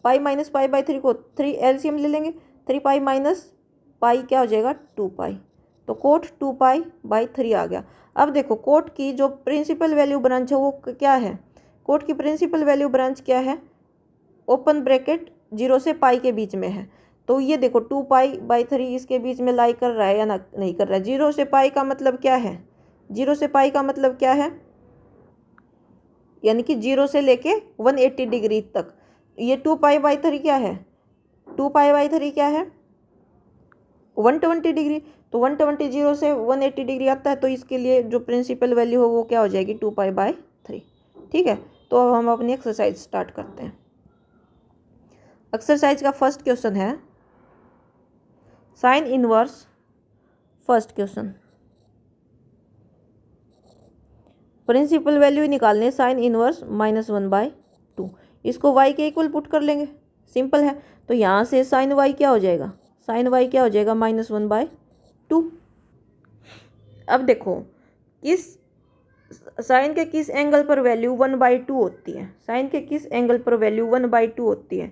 pi minus pi by 3 को 3 एलसीएम ले लेंगे, 3 पाई माइनस पाई क्या हो जाएगा 2 पाई, तो कोट 2 पाई बाई 3 आ गया। अब देखो कोट की जो प्रिंसिपल वैल्यू ब्रांच है वो क्या है, कोट की प्रिंसिपल वैल्यू ब्रांच क्या है, ओपन ब्रैकेट 0 से पाई के बीच में है। तो ये देखो 2 पाई बाई 3 इसके बीच में लाई कर रहा है या ना नहीं कर रहा है। 0 से पाई का मतलब क्या है, 0 से पाई का मतलब क्या है, यानी कि 0 से लेके 180 डिग्री तक। ये 2 पाई बाई 3 क्या है, 2 पाई बाई 3 क्या है 120 डिग्री। तो 120 0 से 180 डिग्री आता है, तो इसके लिए जो प्रिंसिपल वैल्यू हो वो क्या हो जाएगी 2 पाई बाई 3। ठीक है, तो अब हम अपनी एक्सरसाइज स्टार्ट करते हैं। एक्सरसाइज का फर्स्ट क्वेश्चन है sine inverse, first question principal value निकालने साइन इनवर्स -1/2, इसको y के इक्वल पुट कर लेंगे, सिंपल है। तो यहाँ से साइन y क्या हो जाएगा, साइन y क्या हो जाएगा -1/2। अब देखो किस साइन के किस एंगल पर वैल्यू 1/2 होती है, साइन के किस एंगल पर वैल्यू 1/2 होती है,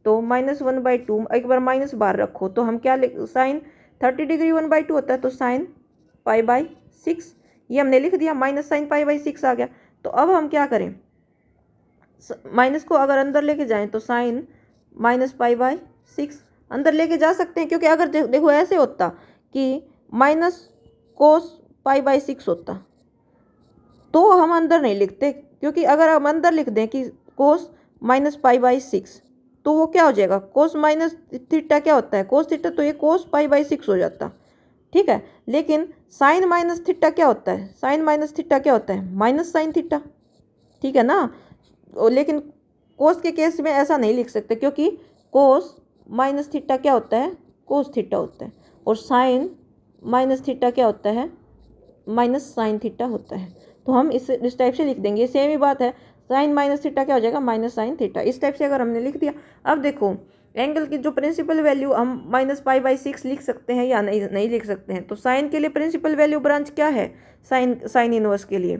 तो -1/2 एक बार माइनस बाहर रखो तो हम क्या साइन 30 डिग्री 1/2 होता है, तो साइन π/6 ये हमने लिख दिया, माइनस साइन π/6 आ गया। तो अब हम क्या करें, माइनस को अगर अंदर लेके जाएं तो साइन -π/6 अंदर लेके जा सकते हैं, क्योंकि अगर देखो ऐसे होता कि माइनस कोस π/6 होता तो हम अंदर नहीं लिखते, क्योंकि अगर हम अंदर लिख दें कि कोस -π/6 तो वो क्या हो जाएगा, कोस माइनस थीटा क्या होता है कोस थीटा, तो ये कोस π/6 हो जाता। ठीक है, लेकिन साइन माइनस थीटा क्या होता है, साइन माइनस थीटा क्या होता है माइनस साइन थीटा। ठीक है ना, लेकिन कोस के केस में ऐसा नहीं लिख सकते, क्योंकि कोस माइनस थीटा क्या होता है कोस थीटा होता है, और साइन माइनस थीटा क्या होता है माइनस साइन थीटा होता है। तो हम इस टाइप से लिख देंगे, सेम ही बात है, साइन माइनस थीटा क्या हो जाएगा माइनस साइन थीटा, इस टाइप से अगर हमने लिख दिया। अब देखो एंगल की जो प्रिंसिपल वैल्यू हम -π/6 लिख सकते हैं या नहीं लिख सकते हैं। तो साइन के लिए प्रिंसिपल वैल्यू ब्रांच क्या है, साइन इनवर्स के लिए,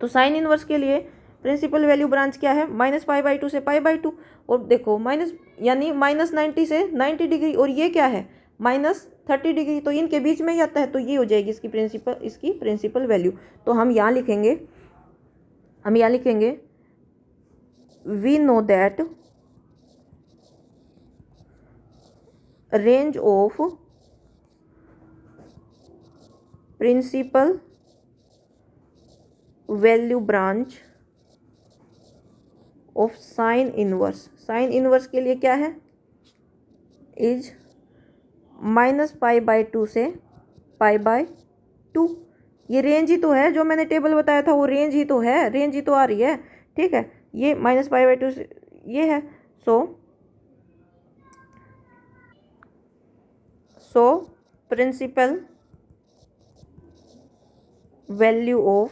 तो साइन इनवर्स के लिए प्रिंसिपल वैल्यू ब्रांच क्या है -π/2 से π/2, और देखो माइनस यानी -90 से 90 डिग्री, और ये क्या है -30 डिग्री, तो इनके बीच में ही आता है, तो ये हो जाएगी इसकी प्रिंसिपल वैल्यू। तो हम यहाँ लिखेंगे we know that range of principal value branch of sine inverse, sine inverse के लिए क्या है इज -π/2 से π/2। ये रेंज ही तो है, जो मैंने टेबल बताया था वो रेंज ही तो है, रेंज ही तो आ रही है। ठीक है, ये -π/2 से ये है, सो प्रिंसिपल वैल्यू ऑफ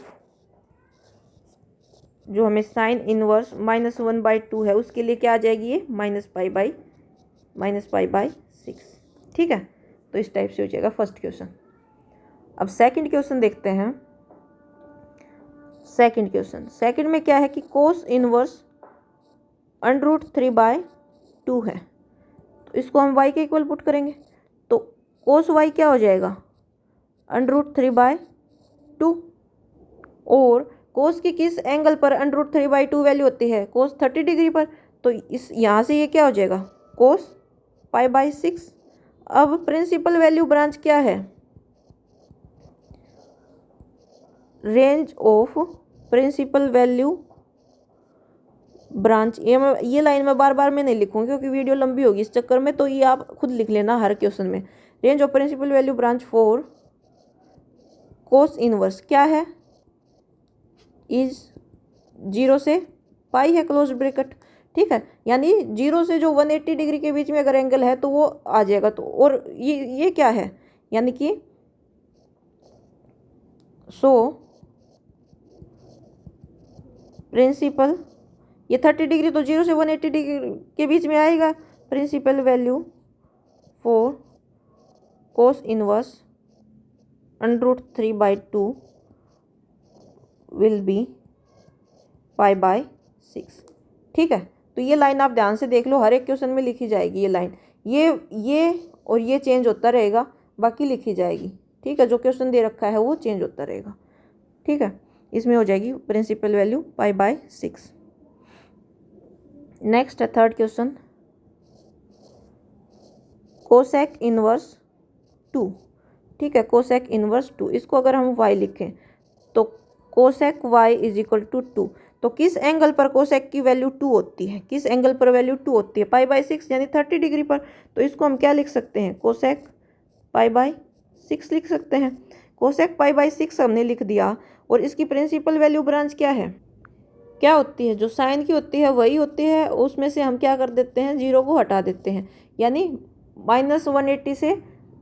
जो हमें साइन इनवर्स -1/2 है उसके लिए क्या आ जाएगी ये -π/6। ठीक है, तो इस टाइप से हो जाएगा फर्स्ट क्वेश्चन। अब सेकंड क्वेश्चन देखते हैं। सेकंड में क्या है कि कोस इनवर्स √3/2 है, तो इसको हम y के इक्वल पुट करेंगे, तो कोस y क्या हो जाएगा √3/2, और कोस की किस एंगल पर √3/2 वैल्यू होती है कोस 30 डिग्री पर, तो इस यहाँ से ये क्या हो जाएगा कोस π/6। अब प्रिंसिपल वैल्यू ब्रांच क्या है, range of principal value branch, ये लाइन में बार बार मैं नहीं लिखूंगी क्योंकि वीडियो लंबी होगी इस चक्कर में, तो ये आप खुद लिख लेना हर क्वेश्चन में। Range of principal value branch for cos inverse क्या है इज 0 से पाई है क्लोज ब्रैकेट। ठीक है, यानी 0 से जो 180 डिग्री के बीच में अगर एंगल है तो वो आ जाएगा, तो और ये क्या है, यानी कि सो प्रिंसिपल ये 30 डिग्री तो 0 से 180 डिग्री के बीच में आएगा, principal value for cos inverse √3/2 will be π/6। ठीक है, तो ये लाइन आप ध्यान से देख लो, हर एक क्वेश्चन में लिखी जाएगी ये लाइन, ये और ये चेंज होता रहेगा, बाकी लिखी जाएगी। ठीक है, जो क्वेश्चन दे रखा है वो चेंज होता रहेगा। ठीक है, इसमें हो जाएगी प्रिंसिपल वैल्यू π/6। नेक्स्ट है थर्ड क्वेश्चन, कोसेक इनवर्स 2। ठीक है, कोसेक इनवर्स 2, इसको अगर हम y लिखें तो cosec y is equal to 2। तो किस एंगल पर कोसेक की वैल्यू 2 होती है, किस एंगल पर वैल्यू 2 होती है, π/6 यानी 30 डिग्री पर। तो इसको हम क्या लिख सकते हैं, कोसेक π/6 लिख सकते हैं। कोसेक π/6 हमने लिख दिया, और इसकी प्रिंसिपल वैल्यू ब्रांच क्या है, क्या होती है, जो साइन की होती है वही होती है, उसमें से हम क्या कर देते हैं, 0 को हटा देते हैं, यानी -180 से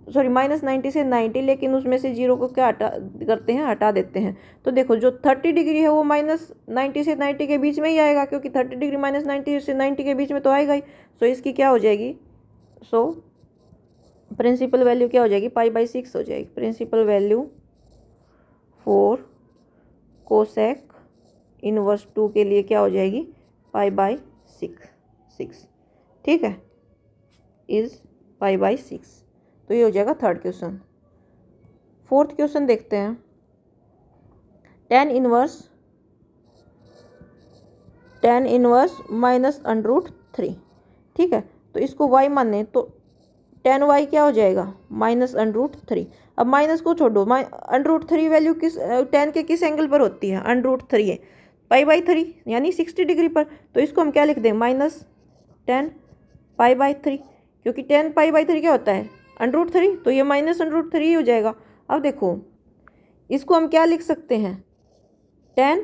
-90 से 90, लेकिन उसमें से 0 को क्या करते हैं, हटा देते हैं। तो देखो जो 30 डिग्री है वो -90 से 90 के बीच में ही आएगा, क्योंकि 30 डिग्री -90 से 90 के बीच में तो आएगा ही। सो इसकी क्या हो जाएगी, सो प्रिंसिपल वैल्यू क्या हो जाएगी, π/6 हो जाएगी। Principal value for cosec inverse 2 के लिए क्या हो जाएगी, π/6। ठीक है, इज π/6। तो ये हो जाएगा थर्ड क्वेश्चन। फोर्थ क्वेश्चन देखते हैं, tan इनवर्स -√3। ठीक है, तो इसको y माने तो tan y क्या हो जाएगा, -√3। अब माइनस को छोड़ो, √3 वैल्यू किस tan के किस एंगल पर होती है, √3 है, π/3 यानी 60 डिग्री पर। तो इसको हम क्या लिख दें, -tan π/3, क्योंकि tan π/3 क्या होता है, √3, तो ये -√3 हो जाएगा। अब देखो इसको हम क्या लिख सकते हैं, tan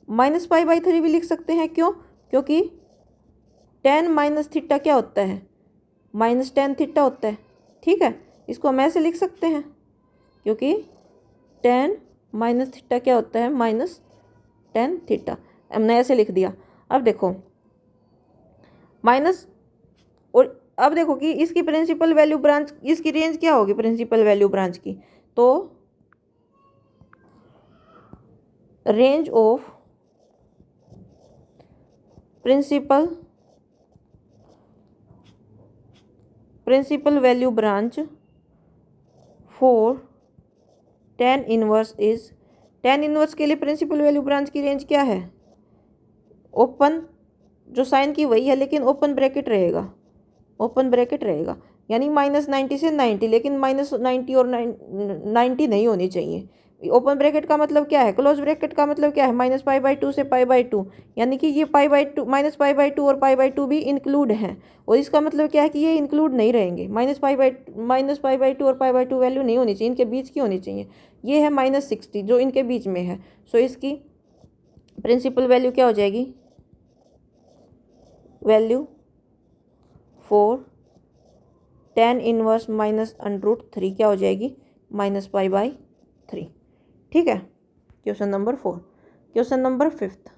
-π/3 भी लिख सकते हैं। क्यों, क्योंकि tan -θ क्या होता है, -tan θ होता है। ठीक है, इसको हम ऐसे लिख सकते हैं, क्योंकि tan -θ क्या होता है, -tan θ, हमने ऐसे लिख दिया। अब देखो माइनस, और अब देखो कि इसकी प्रिंसिपल वैल्यू ब्रांच, इसकी रेंज क्या होगी प्रिंसिपल वैल्यू ब्रांच की, तो range of principal value branch for tan inverse is, tan inverse के लिए प्रिंसिपल वैल्यू ब्रांच की रेंज क्या है, ओपन, जो साइन की वही है लेकिन ओपन ब्रैकेट रहेगा, ओपन ब्रैकेट रहेगा, यानी -90 से 90, लेकिन -90 और 90 नहीं होनी चाहिए। ओपन ब्रैकेट का मतलब क्या है, क्लोज ब्रैकेट का मतलब क्या है, -π/2 से π/2, यानी कि ये π/2 -π/2 और π/2 भी इंक्लूड हैं, और इसका मतलब क्या है कि ये इंक्लूड नहीं रहेंगे, -π/2 और π/2 वैल्यू नहीं होनी चाहिए, इनके बीच की होनी चाहिए। ये है -60 जो इनके बीच में है। सो इसकी प्रिंसिपल वैल्यू क्या हो जाएगी, वैल्यू फॉर tan इनवर्स -√3 क्या हो जाएगी, -π/3। ठीक है, question number 4। Question number 5,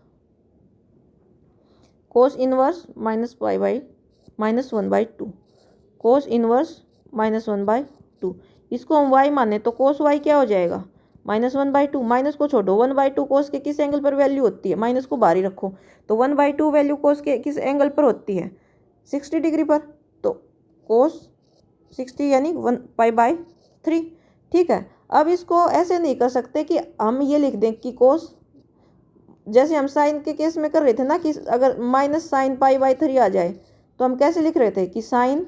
cos inverse -1/2, cos inverse -1/2, इसको हम y माने तो कोस y क्या हो जाएगा, -1/2। माइनस को छोड़ो, 1/2 कोस के किस एंगल पर वैल्यू होती है, माइनस को बाहर ही रखो, तो 1/2 वैल्यू कोस के किस एंगल पर होती है, 60 डिग्री पर। तो कोस 60 यानी π/3। ठीक है, अब इसको ऐसे नहीं कर सकते कि हम ये लिख दें कि कोस, जैसे हम साइन के केस में कर रहे थे ना, कि अगर -sin π/3 आ जाए तो हम कैसे लिख रहे थे कि साइन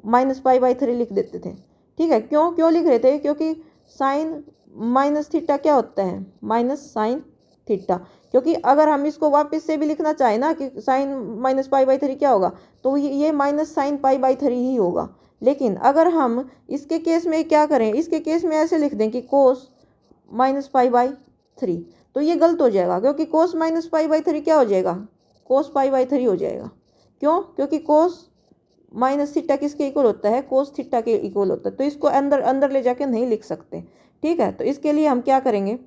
-π/3 लिख देते थे। ठीक है, क्यों लिख रहे थे, क्योंकि साइन -θ क्या होता है, -sin θ, क्योंकि अगर हम इसको वापस से भी लिखना चाहें ना कि साइन -π/3 क्या होगा, तो ये -sin π/3 ही होगा। लेकिन अगर हम इसके केस में क्या करें, इसके केस में ऐसे लिख दें कि कोस -π/3, तो ये गलत हो जाएगा, क्योंकि कोस -π/3 क्या हो जाएगा, कोस π/3 हो जाएगा। क्यों, क्योंकि कोस -θ किसके इक्वल होता है, कोस θ के इक्वल होता है, तो इसको अंदर ले जाके नहीं लिख सकते। ठीक है, तो इसके लिए हम क्या करेंगे,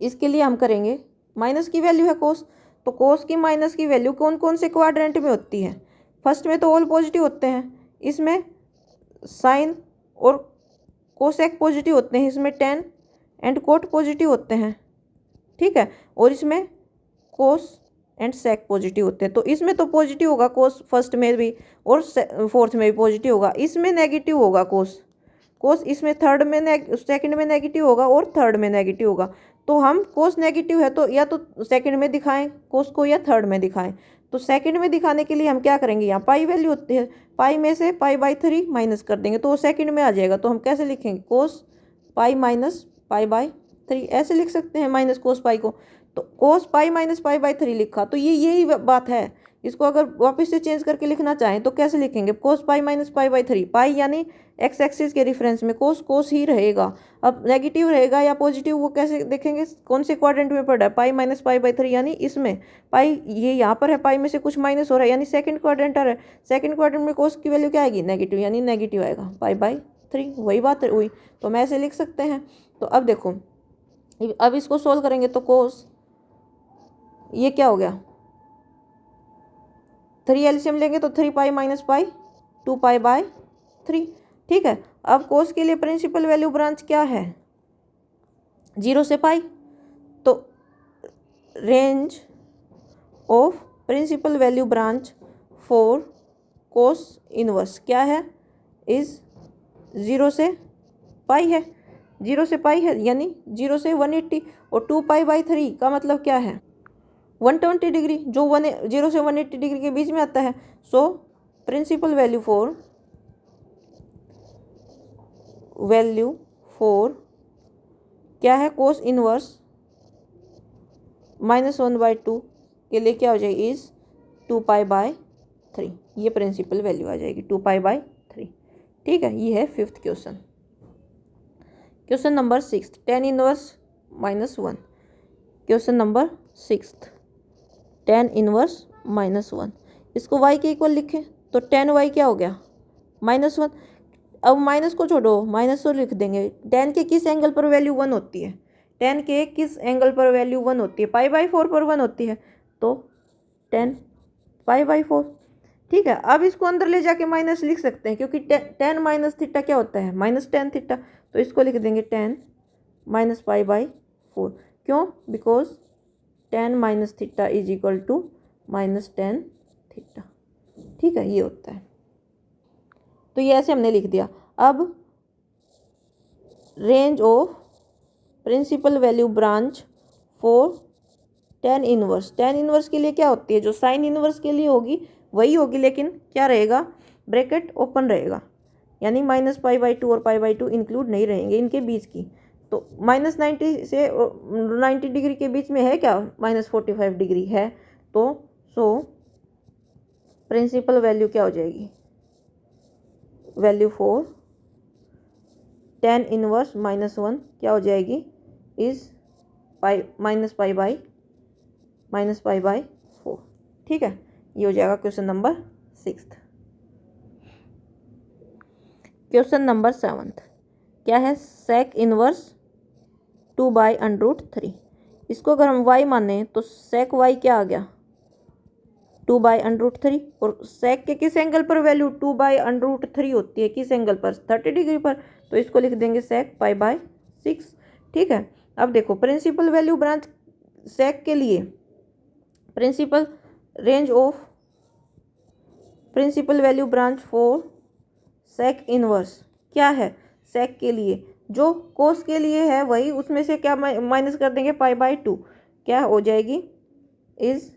इसके लिए हम करेंगे, माइनस की वैल्यू है कोस, तो कोस की माइनस की वैल्यू कौन कौन से क्वाड्रेंट में होती है, फर्स्ट में तो ऑल पॉजिटिव होते हैं, इसमें साइन और कोसेक पॉजिटिव होते हैं, इसमें टेन एंड कोट पॉजिटिव होते हैं, ठीक है, और इसमें कोस एंड सेक पॉजिटिव होते हैं। तो इसमें तो पॉजिटिव होगा कोस फर्स्ट में भी और फोर्थ में भी पॉजिटिव होगा, इसमें नेगेटिव होगा कोस, कोस इसमें थर्ड में सेकंड में नेगेटिव होगा और थर्ड में नेगेटिव होगा। तो हम कोस नेगेटिव है तो या तो सेकंड में दिखाएं कोस को या थर्ड में दिखाएं। तो सेकंड में दिखाने के लिए हम क्या करेंगे, यहाँ पाई वैल्यू होती है, पाई में से पाई/3 माइनस कर देंगे तो वो सेकंड में आ जाएगा। तो हम कैसे लिखेंगे, कोस पाई माइनस पाई/3 ऐसे लिख सकते हैं, माइनस कोस पाई को। तो कोस पाई माइनस पाई/3 लिखा, तो ये यही बात है। इसको अगर वापस से चेंज करके लिखना चाहें तो कैसे लिखेंगे, कोस पाई माइनस पाई/3, पाई यानी एक्स एक्सिस के रेफरेंस में कोस कोस ही रहेगा। अब नेगेटिव रहेगा या पॉजिटिव वो कैसे देखेंगे, कौन से क्वाड्रेंट में पड़ा है, पाई माइनस पाई/3 यानी इसमें पाई, ये यहाँ पर है, पाई में से कुछ माइनस हो रहा है यानी सेकंड क्वाड्रेंट है, सेकंड क्वाड्रेंट में कोस की वैल्यू क्या आएगी, नेगेटिव, यानी नेगेटिव आएगा पाई/3, वही बात हुई। तो मैं ऐसे लिख सकते हैं। तो अब देखो, अब इसको सोल्व करेंगे तो कोस, ये क्या हो गया, 3 एलसीएम लेंगे तो 3 पाई माइनस पाई 2 पाई/3, ठीक है। अब कोस के लिए प्रिंसिपल वैल्यू ब्रांच क्या है, 0 से पाई, तो range of principal value branch for cos inverse क्या है, इज 0 से पाई है, 0 से पाई है यानी 0 से 180, और 2 पाई/3 का मतलब क्या है, 120 डिग्री, जो 0 से 180 डिग्री के बीच में आता है। सो प्रिंसिपल वैल्यू फॉर क्या है, कोस इनवर्स -1/2 के लिए क्या हो जाएगी, इज 2 पाई/3, ये प्रिंसिपल वैल्यू आ जाएगी 2 पाई/3, ठीक है। ये है 5th question. Question number 6, tan inverse -1। Question number 6, tan inverse -1, इसको y के इक्वल लिखें तो tan y क्या हो गया, -1। अब माइनस को छोड़ो, माइनस तो लिख देंगे, tan के किस एंगल पर वैल्यू 1 होती है, tan के किस एंगल पर वैल्यू 1 होती है, पाई/4 पर 1 होती है, तो tan पाई/4, ठीक है। अब इसको अंदर ले जाके माइनस लिख सकते हैं क्योंकि tan माइनस थीटा क्या होता है, -tan थीटा, तो इसको लिख देंगे tan माइनस पाई/4, क्यों, because tan minus theta is equal to -tan theta, ठीक है, ये होता है। तो ये ऐसे हमने लिख दिया। अब range of principal value branch for tan inverse के लिए क्या होती है, जो साइन इनवर्स के लिए होगी वही होगी, लेकिन क्या रहेगा, ब्रैकेट ओपन रहेगा, यानी -पाई/2 और पाई/2 इंक्लूड नहीं रहेंगे इनके बीच की। तो -90 से 90 डिग्री के बीच में है क्या, -45 डिग्री है, तो सो प्रिंसिपल वैल्यू क्या हो जाएगी, वैल्यू फॉर tan इनवर्स -1 क्या हो जाएगी, इज -पाई/4, ठीक है। ये हो जाएगा क्वेश्चन नंबर 6। क्वेश्चन नंबर 7 क्या है, sec इनवर्स 2/√3। इसको अगर हम y माने तो sec y क्या आ गया, 2/√3, और sec के किस एंगल पर वैल्यू 2/√3 होती है, किस एंगल पर, 30 डिग्री पर, तो इसको लिख देंगे sec पाई/6, ठीक है। अब देखो प्रिंसिपल वैल्यू ब्रांच sec के लिए, principal range of principal value branch for sec inverse क्या है, sec के लिए जो cos के लिए है वही, उसमें से क्या माइनस कर देंगे, पाई/2, क्या हो जाएगी, इज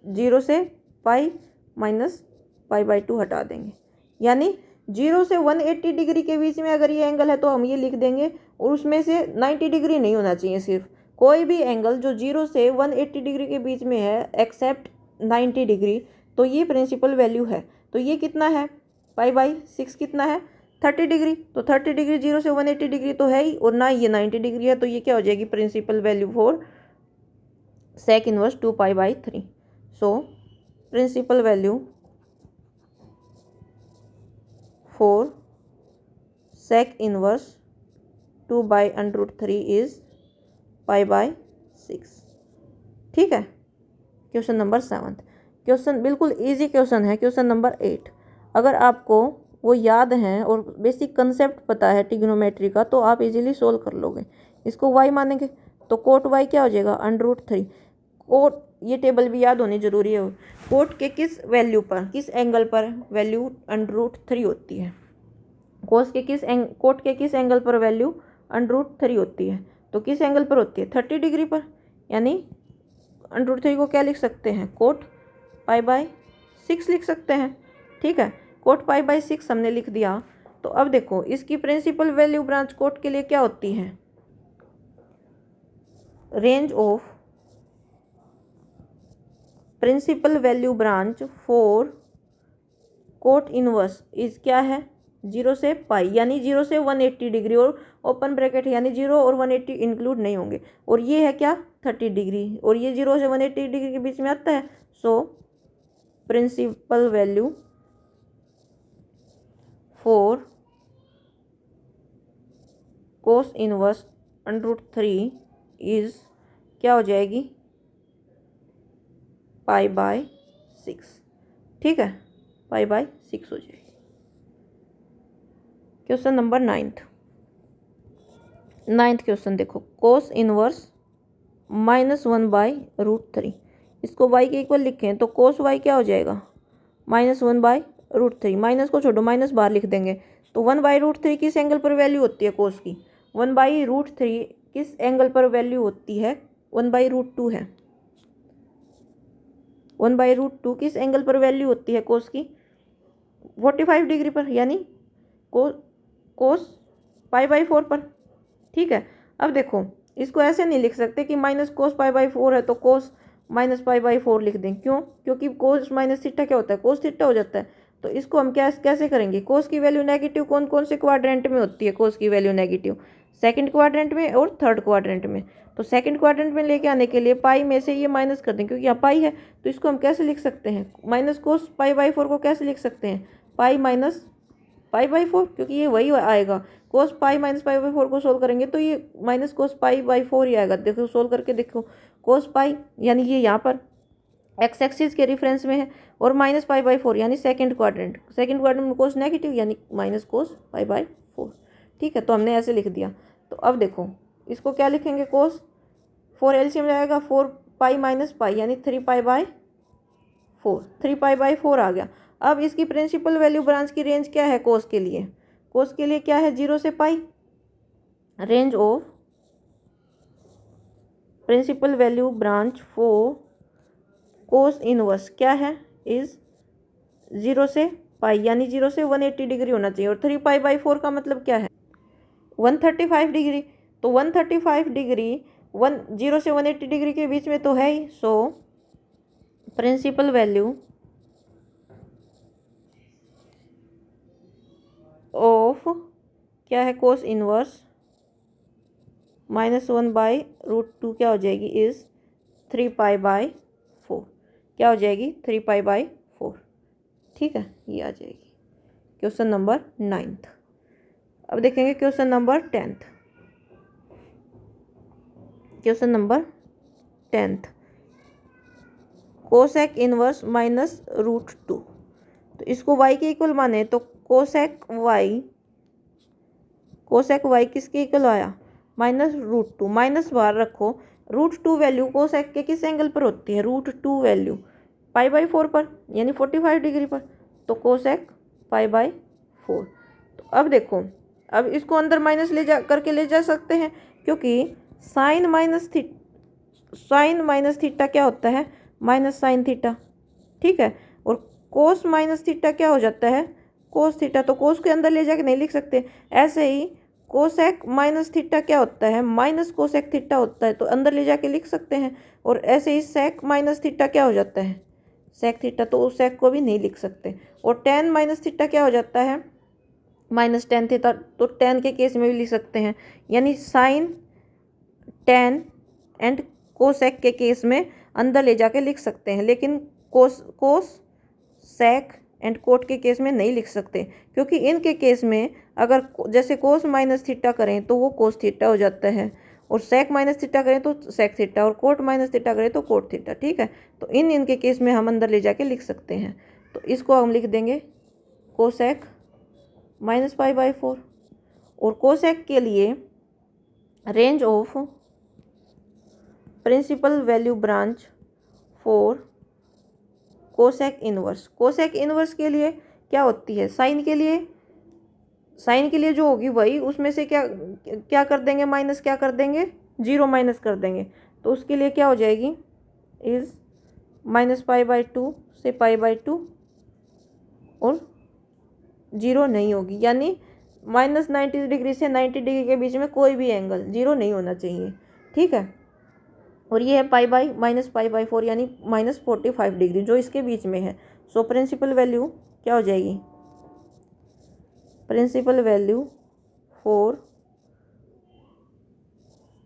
0 से पाई माइनस पाई/2 हटा देंगे, यानी 0 से 180 डिग्री के बीच में अगर ये एंगल है तो हम ये लिख देंगे, और उसमें से 90 डिग्री नहीं होना चाहिए, सिर्फ कोई भी एंगल जो 0 से 180 डिग्री के बीच में है एक्सेप्ट 90 डिग्री, तो ये प्रिंसिपल वैल्यू है। तो ये कितना है, पाई/6 कितना है, 30 डिग्री, तो 30 डिग्री 0 से 180 डिग्री तो है ही, और ना ये 90 डिग्री है, तो ये क्या हो जाएगी, principal value for sec inverse 2 पाई/3। So principal value for sec inverse 2/√3 is पाई/6, ठीक है। क्वेश्चन नंबर 7, क्वेश्चन बिल्कुल इजी क्वेश्चन है। क्वेश्चन नंबर 8, अगर आपको वो याद हैं और बेसिक कंसेप्ट पता है ट्रिग्नोमेट्री का, तो आप इजीली सोल्व कर लोगे। इसको y मानेंगे तो कोट y क्या हो जाएगा, √3। कोट, ये टेबल भी याद होनी जरूरी है। कोट के किस वैल्यू पर, किस एंगल पर वैल्यू √3 होती है, कोट के किस एंगल पर वैल्यू √3 होती है, तो किस एंगल पर होती है, 30 डिग्री पर। यानी √3 को क्या लिख सकते हैं, कोट π/6 लिख सकते हैं। ठीक है, कोट π/6 हमने लिख दिया। तो अब देखो इसकी प्रिंसिपल वैल्यू ब्रांच कोट के लिए क्या होती है, range of principal value branch for cot inverse is क्या है, 0 से पाई, यानी 0 से 180 डिग्री, और ओपन ब्रैकेट यानी 0 और 180 इंक्लूड नहीं होंगे, और ये है क्या 30 डिग्री, और ये 0 से 180 डिग्री के बीच में आता है। So principal value for cos inverse √3 is क्या हो जाएगी, π/6। ठीक है, π/6 हो जाएगी। क्वेश्चन नंबर 9th क्वेश्चन देखो, कोस इनवर्स -1/√3, इसको y के इक्वल लिखें तो कोस y क्या हो जाएगा, -1/√3। माइनस को छोड़ो, माइनस बाहर लिख देंगे। तो 1/√3 किस एंगल पर वैल्यू होती है कोस की, 1/√3 किस एंगल पर वैल्यू होती है, 1/√2 है, 1/√2 किस एंगल पर वैल्यू होती है कोस की, 45 डिग्री पर, यानी कोस π/4 पर। ठीक है, अब देखो इसको ऐसे नहीं लिख सकते कि माइनस कोस π/4 है तो कोस -π/4 लिख दें। क्यों, क्योंकि कोस माइनस थीटा क्या होता है, कोस थीटा हो जाता है। तो इसको हम कैसे करेंगे, कोस की वैल्यू नेगेटिव कौन कौन से क्वाड्रेंट में होती है, कोस की वैल्यू नेगेटिव सेकंड क्वाड्रेंट में और थर्ड क्वाड्रेंट में। तो सेकंड क्वाड्रेंट में लेके आने के लिए पाई में से ये माइनस कर दें, क्योंकि यहाँ पाई है, तो इसको हम कैसे लिख सकते हैं, माइनस कोस π/4 को कैसे लिख सकते हैं, पाई माइनस π/4, क्योंकि ये वही आएगा। कोस पाई माइनस π/4 को सोल्व करेंगे तो ये माइनस कोस π/4 ही आएगा। देखो सोल्व करके देखो, कोस पाई यानी ये यहाँ पर एक्स एक्सिस के रेफरेंस में है, और माइनस π/4 यानी सेकंड क्वाड्रेंट में कोस नेगेटिव यानी माइनस कोस π/4। ठीक है, तो हमने ऐसे लिख दिया। तो अब देखो इसको क्या लिखेंगे, कोस 4 एलसीएम जाएगा, 4 पाई माइनस पाई यानी 3π/4, 3π/4 आ गया। अब इसकी प्रिंसिपल वैल्यू ब्रांच की रेंज क्या है कोस के लिए, कोस के लिए क्या है 0 से pi, range of principal value branch for cos inverse क्या है, इज 0 से पाई, यानी 0 से 180 डिग्री होना चाहिए, और 3π/4 का मतलब क्या है 135 डिग्री। तो 135 डिग्री 0 से 180 डिग्री के बीच में तो है ही। सो प्रिंसिपल वैल्यू ऑफ क्या है कोस इनवर्स -1/√2 क्या हो जाएगी, इज 3π/4, क्या हो जाएगी 3π/4। ठीक है, ये आ जाएगी क्वेश्चन नंबर 9th। अब देखेंगे question number 10th। Question number 10th, cosec inverse -√2, तो इसको y के इक्वल माने तो कोसेक y किसके इक्वल आया, -√2, माइनस बाहर रखो। √2 वैल्यू कोसेक के किस एंगल पर होती है, √2 वैल्यू π/4 पर, यानी 45 डिग्री पर, तो कोसेक π/4। तो अब देखो, अब इसको अंदर माइनस करके ले जा सकते हैं, क्योंकि साइन माइनस थीटा क्या होता है, माइनस साइन थीटा। ठीक है, और कोस माइनस थीटा क्या हो जाता है, कोस थीटा। तो कोस के अंदर ले जाके नहीं लिख सकते। ऐसे ही कोसेक माइनस थीटा क्या होता है, माइनस कोसेक थीटा होता है, तो अंदर ले जाके लिख सकते हैं। और ऐसे ही सेक माइनस थीटा क्या हो जाता है, सेक थीटा, तो उस सेक को भी नहीं लिख सकते। और टेन माइनस थीटा क्या हो जाता है, माइनस टेन थीटा, तो टेन के केस में भी लिख सकते हैं। यानी साइन टेन एंड कोसेक के केस में अंदर ले जाके लिख सकते हैं, लेकिन कोस सेक एंड कोट के केस में नहीं लिख सकते, क्योंकि इनके केस में अगर जैसे कोस माइनस थीटा करें तो वो कोस थीटा हो जाता है, और सेक माइनस थीटा करें तो सेक थीटा, और कोट माइनस थीटा करें तो कोट थीटा। ठीक है, तो इनके केस में हम अंदर ले जाके लिख सकते हैं। तो इसको हम लिख देंगे कोसेक -π/4। और कोसेक के लिए range of principal value branch for cosec inverse. Cosec inverse के लिए क्या होती है, साइन के लिए जो होगी वही उसमें से क्या क्या कर देंगे, माइनस क्या कर देंगे, 0 माइनस कर देंगे। तो उसके लिए क्या हो जाएगी, इज -π/2 से π/2 और 0 नहीं होगी, यानी -90 डिग्री से 90 डिग्री के बीच में कोई भी एंगल 0 नहीं होना चाहिए। ठीक है, और ये है -π/4 यानी -45 डिग्री जो इसके बीच में है। सो प्रिंसिपल वैल्यू क्या हो जाएगी, principal value for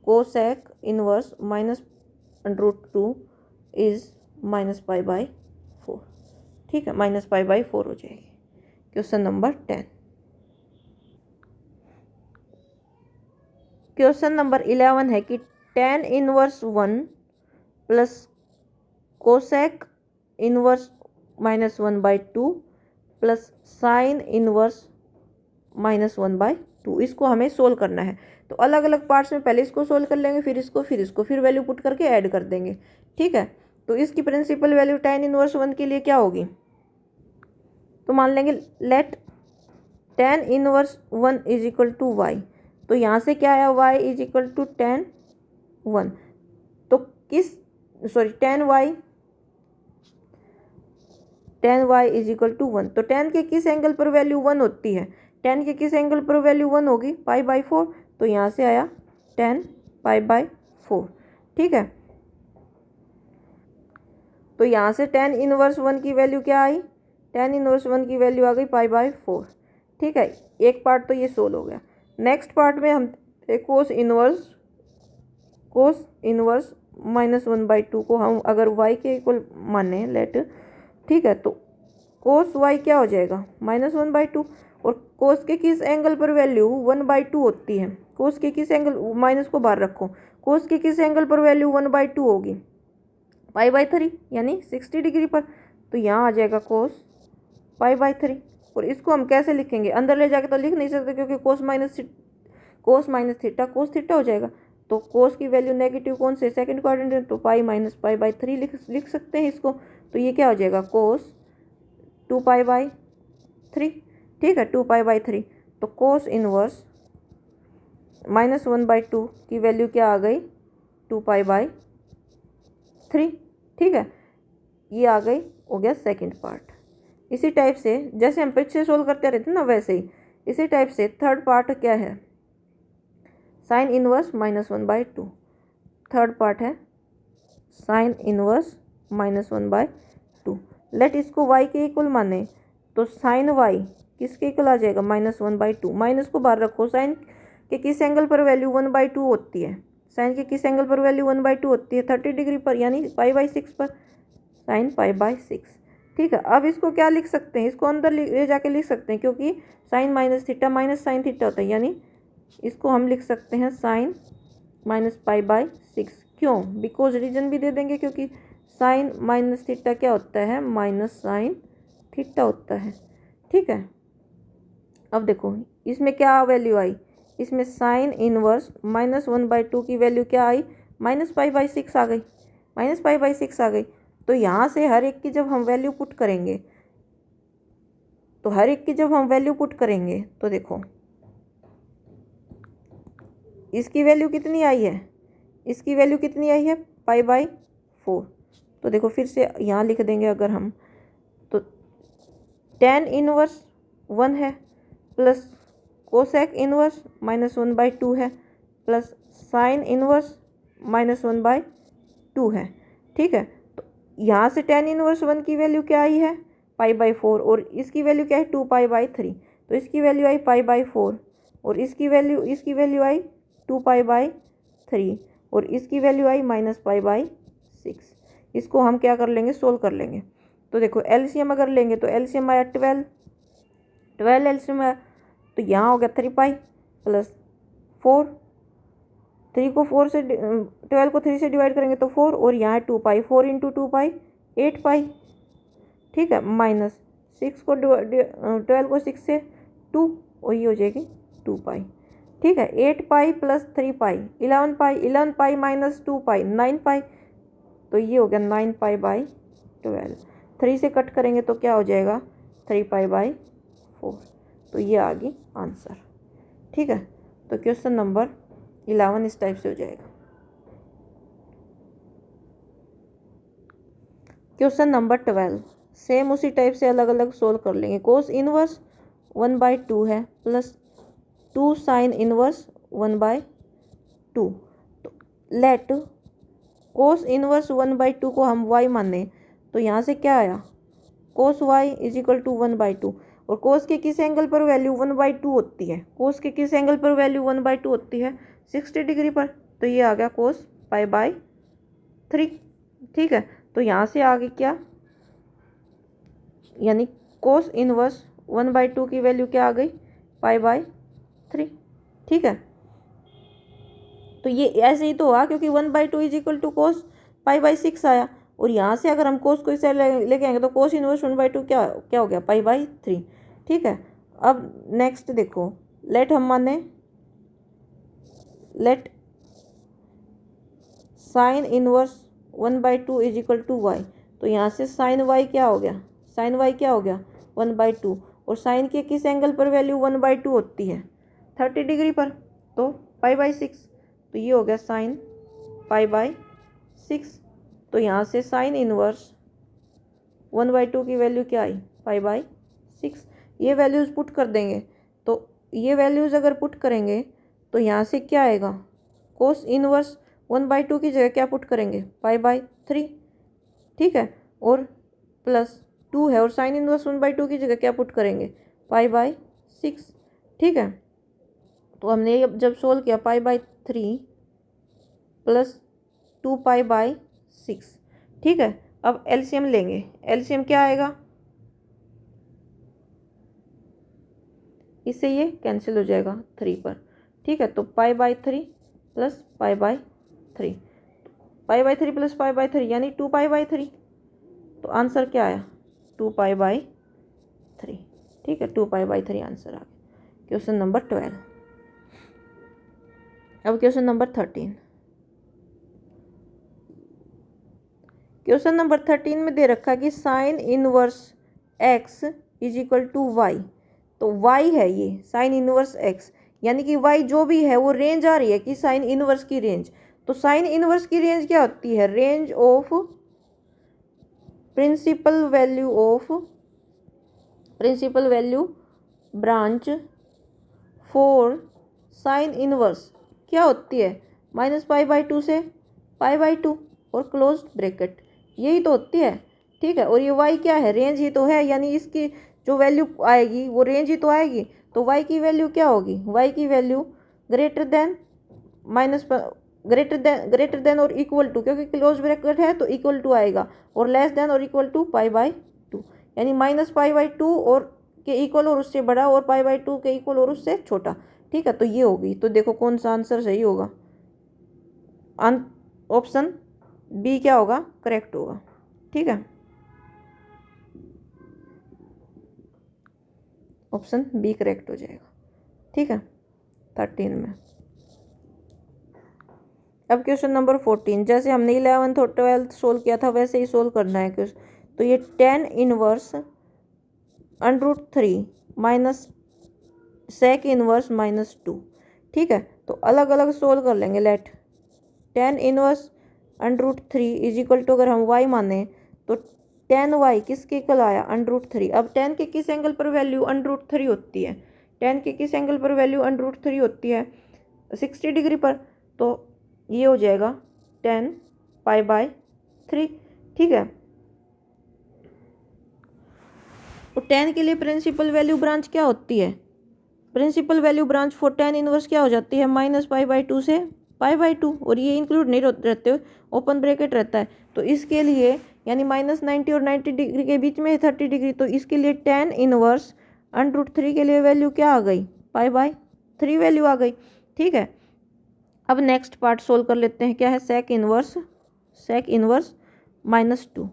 cosec inverse -√2 is -π/4। ठीक है, -π/4 हो जाएगी। Question number 10। क्वेश्चन नंबर 11 है कि tan inverse 1 plus cosec inverse -1/2 plus sign inverse -1/2, इसको हमें सोल्व करना है। तो अलग अलग पार्ट्स में पहले इसको सोल्व कर लेंगे, फिर वैल्यू पुट करके ऐड कर देंगे। ठीक है, तो इसकी प्रिंसिपल वैल्यू tan इनवर्स 1 के लिए क्या होगी, तो मान लेंगे let tan inverse 1 is equal to y. तो यहाँ से क्या आया, y is equal to tan 1। तो tan y is equal to 1। तो tan के किस एंगल पर वैल्यू 1 होती है, tan के किस एंगल पर वैल्यू 1 होगी, π/4। तो यहाँ से आया tan π/4। ठीक है, तो यहाँ से tan इनवर्स 1 की वैल्यू क्या आई, tan इनवर्स 1 की वैल्यू आ गई π/4। ठीक है, एक पार्ट तो ये सोल्व हो गया। नेक्स्ट पार्ट में हम कोस इनवर्स -1/2 को हम अगर y के इक्वल माने लेट, ठीक है, तो कोस y क्या हो जाएगा, -1/2। और कोस के किस एंगल पर वैल्यू 1/2 होती है, कोस के किस एंगल, माइनस को बाहर रखो, कोस के किस एंगल पर वैल्यू 1/2 होगी, π/3 यानी 60 डिग्री पर। तो यहाँ आ जाएगा कोस π/3। और इसको हम कैसे लिखेंगे, अंदर ले जाके तो लिख नहीं सकते क्योंकि कोस माइनस थीटा कोस थीटा हो जाएगा। तो कोस की वैल्यू नेगेटिव कौन से, सेकंड क्वाड्रेंट है, तो π-π/3 लिख सकते हैं इसको। तो ये क्या हो जाएगा, कोस 2π/3। ठीक है, 2π/3। तो कोस इनवर्स -1/2 की वैल्यू क्या आ गई, 2π/3। ठीक है, ये आ गई, हो गया सेकंड पार्ट। इसी टाइप से जैसे हम पीछे सोल्व करते रहते ना, वैसे ही इसी टाइप से थर्ड पार्ट क्या है, साइन इनवर्स -1/2। थर्ड पार्ट है साइन इनवर्स -1/2। लेट इसको y के इक्वल माने, तो साइन y किसके इक्वल आ जाएगा, -1/2। माइनस को बाहर रखो, साइन के किस एंगल पर वैल्यू 1/2 होती है, साइन के किस एंगल पर वैल्यू 1/2 होती है, 30 डिग्री पर, यानी π/6 पर, साइन π/6। ठीक है, अब इसको क्या लिख सकते हैं, इसको अंदर ले जाके लिख सकते हैं क्योंकि sine minus theta minus sine theta होता है, यानी इसको हम लिख सकते हैं साइन -π/6। क्यों, बिकॉज रीजन भी दे देंगे क्योंकि साइन माइनस थीटा क्या होता है, माइनस साइन थीटा होता है। ठीक है, अब देखो इसमें क्या वैल्यू आई, इसमें साइन इनवर्स -1/2 की वैल्यू क्या आई, -π/6 आ गई, -π/6 आ गई। तो यहाँ से हर एक की जब हम वैल्यू पुट करेंगे, तो देखो इसकी वैल्यू कितनी आई है, इसकी वैल्यू कितनी आई है, π/4। तो देखो फिर से यहाँ लिख देंगे अगर हम, तो tan इनवर्स 1 है प्लस कोसेक इनवर्स -1/2 है प्लस साइन इनवर्स -1/2 है। ठीक है, तो यहाँ से tan इनवर्स 1 की वैल्यू क्या आई है, π/4, और इसकी वैल्यू क्या है, 2π/3। तो इसकी वैल्यू आई π/4 और इसकी वैल्यू आई 2π/3 और इसकी वैल्यू आई -π/6। इसको हम क्या कर लेंगे, सोल्व कर लेंगे। तो देखो एलसीएम अगर लेंगे तो एलसीएम आया 12 एलसीएम आया, तो यहाँ हो गया 3π प्लस 4, 3 को 4 से 12 को 3 से डिवाइड करेंगे तो 4, और यहाँ 2π, 4 इंटू 2π 8π। ठीक है, माइनस 6 को 12 को 6 से 2, और ये हो जाएगी 2 पाई। ठीक है, 8 पाई प्लस 3 पाई 11 पाई, 11 पाई माइनस 2 पाई 9 पाई, तो ये हो गया 9 पाई बाई 12। 3 से कट करेंगे तो क्या हो जाएगा 3 पाई बाई 4। तो ये आ गई आंसर। ठीक है, तो क्वेश्चन नंबर 11 इस टाइप से हो जाएगा। क्वेश्चन नंबर 12 सेम उसी टाइप से अलग अलग सोल्व कर लेंगे। कोस इनवर्स 1/2 है प्लस 2 साइन इनवर्स 1/2। तो लेट कोस इनवर्स 1/2 को हम y माने, तो यहाँ से क्या आया कोस y इज इक्वल टू 1/2। और कोस के किस एंगल पर वैल्यू 1/2 होती है, कोस के किस एंगल पर वैल्यू 1/2 होती है 60 डिग्री पर, तो ये आ गया कोस π/3। ठीक है, तो यहाँ से आगे क्या, यानी कोस इनवर्स 1/2 की वैल्यू क्या आ गई π/3। ठीक है, तो ये ऐसे ही तो हुआ क्योंकि 1/2 इज इक्वल टू कोस π/6 आया। और यहाँ से अगर हम कोस को इस साइड लेके आएंगे तो कोस इनवर्स 1/2 क्या क्या हो गया π/3। ठीक है, अब नेक्स्ट देखो, लेट हम माने let sine inverse 1/2 is equal to y, तो यहाँ से साइन वाई क्या हो गया, साइन वाई क्या हो गया 1/2। और साइन के किस एंगल पर वैल्यू 1/2 होती है 30 डिग्री पर, तो π/6, तो ये हो गया साइन π/6। तो यहाँ से साइन इनवर्स 1/2 की वैल्यू क्या आई π/6। ये वैल्यूज़ पुट कर देंगे, तो ये वैल्यूज़ अगर पुट करेंगे तो यहाँ से क्या आएगा कोस इनवर्स 1/2 की जगह क्या पुट करेंगे π/3। ठीक है, और प्लस 2 है, और साइन इनवर्स 1/2 की जगह क्या पुट करेंगे π/6। ठीक है, तो हमने जब सोल्व किया π/3 प्लस 2 π/6। ठीक है, अब एलसीएम लेंगे, एलसीएम क्या आएगा, इससे ये कैंसिल हो जाएगा 3 पर। ठीक है, तो π/3 प्लस π/3, π/3 प्लस π/3 यानी 2 π/3। तो आंसर क्या आया 2 π/3। ठीक है, 2 π/3 आंसर आ गया क्वेश्चन नंबर 12। अब क्वेश्चन नंबर 13। क्वेश्चन नंबर 13 में दे रखा कि sine inverse x is equal to y. तो y है ये साइन इनवर्स x, यानी कि y जो भी है वो रेंज आ रही है कि साइन इनवर्स की रेंज। तो साइन इनवर्स की रेंज क्या होती है, range of principal value branch for sine inverse क्या होती है -π/2 से π/2 और क्लोज ब्रैकेट, यही तो होती है। ठीक है, और ये y क्या है, रेंज ही तो है, यानी इसकी जो वैल्यू आएगी वो रेंज ही तो आएगी। तो y की वैल्यू क्या होगी, y की वैल्यू ग्रेटर देन और इक्वल टू, क्योंकि क्लोज ब्रैकेट है तो इक्वल टू आएगा, और लेस देन और इक्वल टू π/2, यानी -π/2 और के इक्वल और उससे बड़ा, और π/2 के इक्वल और उससे छोटा। ठीक है, तो ये होगी। तो देखो कौन सा आंसर सही होगा, ऑप्शन बी क्या होगा करेक्ट होगा। ठीक है, ऑप्शन बी करेक्ट हो जाएगा। ठीक है, 13 में। अब क्वेश्चन नंबर 14, जैसे हमने 11th और 12th सोल्व किया था वैसे ही सोल्व करना है क्वेश्चन। तो ये tan inverse √3 minus sec inverse -2। ठीक है, तो अलग अलग सोल्व कर लेंगे। Let tan inverse √3 is equal to, अगर हम y माने तो tan y किसके इक्वल आया √3। अब tan के किस एंगल पर वैल्यू √3 होती है, tan के किस एंगल पर वैल्यू √3 होती है 60 डिग्री पर, तो ये हो जाएगा tan π/3। ठीक है, तो tan के लिए प्रिंसिपल वैल्यू ब्रांच क्या होती है, principal value branch for tan inverse क्या हो जाती है -π/2 से π/2, और ये इंक्लूड नहीं रहते, ओपन ब्रैकेट रहता है। तो इसके लिए यानी -90 और 90 डिग्री के बीच में 30 डिग्री, तो इसके लिए tan इनवर्स √3 के लिए वैल्यू क्या आ गई π/3 वैल्यू आ गई। ठीक है, अब नेक्स्ट पार्ट सोल्व कर लेते हैं। क्या है सेक इनवर्स -2।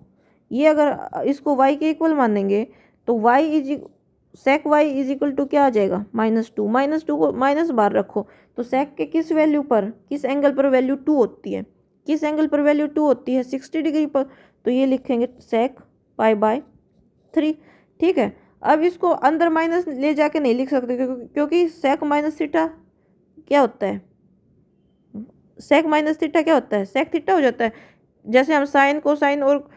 ये अगर इसको y के इक्वल मानेंगे तो y sec y is equal to क्या आ जाएगा -2। -2 को माइनस बाहर रखो तो सेक के किस वैल्यू पर, किस एंगल पर वैल्यू 2 होती है, किस एंगल पर वैल्यू 2 होती है 60 डिग्री पर। तो ये लिखेंगे सेक π/3। ठीक है, अब इसको अंदर माइनस ले जाके नहीं लिख सकते क्योंकि सेक माइनस थीटा क्या होता है, सेक माइनस थीटा क्या होता है, सेक थीटा हो जाता है। जैसे हम साइन कोसाइन और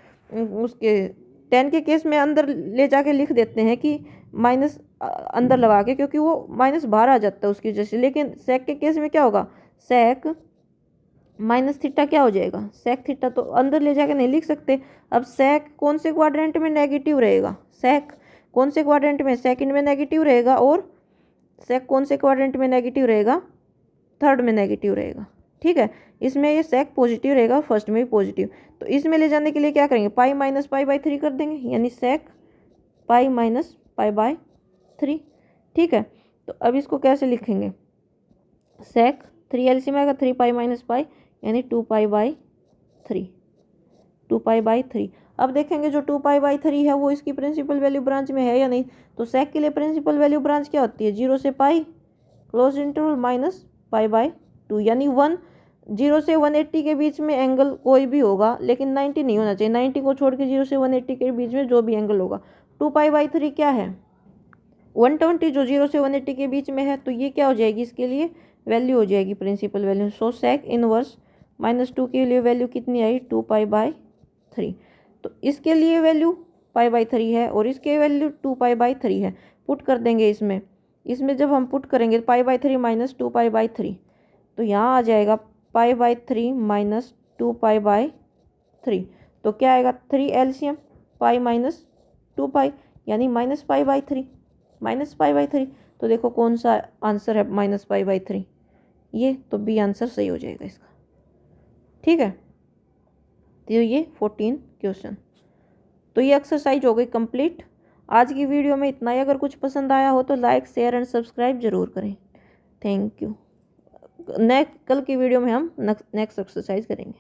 उसके टेन के केस में अंदर ले जाके लिख देते हैं कि माइनस अंदर लगा के, क्योंकि वो माइनस बाहर आ जाता है उसकी वजह से। लेकिन सेक के केस में क्या होगा, सेक माइनस थीटा क्या हो जाएगा, सेक थीटा तो अंदर ले जाके नहीं लिख सकते। अब सेक कौन से क्वाड्रेंट में नेगेटिव रहेगा, सेक कौन से क्वाड्रेंट में, सेकंड में नेगेटिव रहेगा, और सेक कौन से क्वाड्रेंट में नेगेटिव रहेगा, थर्ड में नेगेटिव रहेगा। ठीक है, इसमें ये सेक पॉजिटिव रहेगा, फर्स्ट में भी पॉजिटिव। तो इसमें ले जाने के लिए क्या करेंगे, π-π/3 कर देंगे, यानी सेक π-π/3। ठीक है, तो अब इसको कैसे लिखेंगे, सेक 3 एलसीएम आएगा 3π-π यानी 2π/3, 2π/3। अब देखेंगे जो 2π/3 है वो इसकी प्रिंसिपल वैल्यू ब्रांच में है या नहीं। तो सेक के लिए प्रिंसिपल वैल्यू ब्रांच क्या होती है, 0 से पाई क्लोज इंटरवल -π/2, यानी 0 से 180 के बीच में एंगल कोई भी होगा, लेकिन 90 नहीं होना चाहिए। 90 को छोड़ के 0 से 180 के बीच में जो भी एंगल होगा। 2π/3 क्या है, 120, जो 0 से 180 के बीच में है। तो ये क्या हो जाएगी, इसके लिए वैल्यू हो जाएगी प्रिंसिपल वैल्यू। सो सेक इनवर्स -2 के लिए वैल्यू कितनी आई, 2π/3। तो इसके लिए वैल्यू π/3 है और इसके वैल्यू 2π/3 है। पुट कर देंगे इसमें जब हम पुट करेंगे π/3 - 2π/3, तो यहाँ आ जाएगा π/3 - 2π/3। तो क्या आएगा, 3 एलसीएम पाई -2π यानी -π/3, -π/3। तो देखो कौन सा आंसर है -π/3, ये तो बी आंसर सही हो जाएगा इसका। ठीक है, तो ये 14 क्वेश्चन। तो ये एक्सरसाइज हो गई कंप्लीट। आज की वीडियो में इतना ही। अगर कुछ पसंद आया हो तो लाइक शेयर एंड सब्सक्राइब जरूर करें। Thank you. कल की वीडियो में हम नेक्स्ट एक्सरसाइज करेंगे।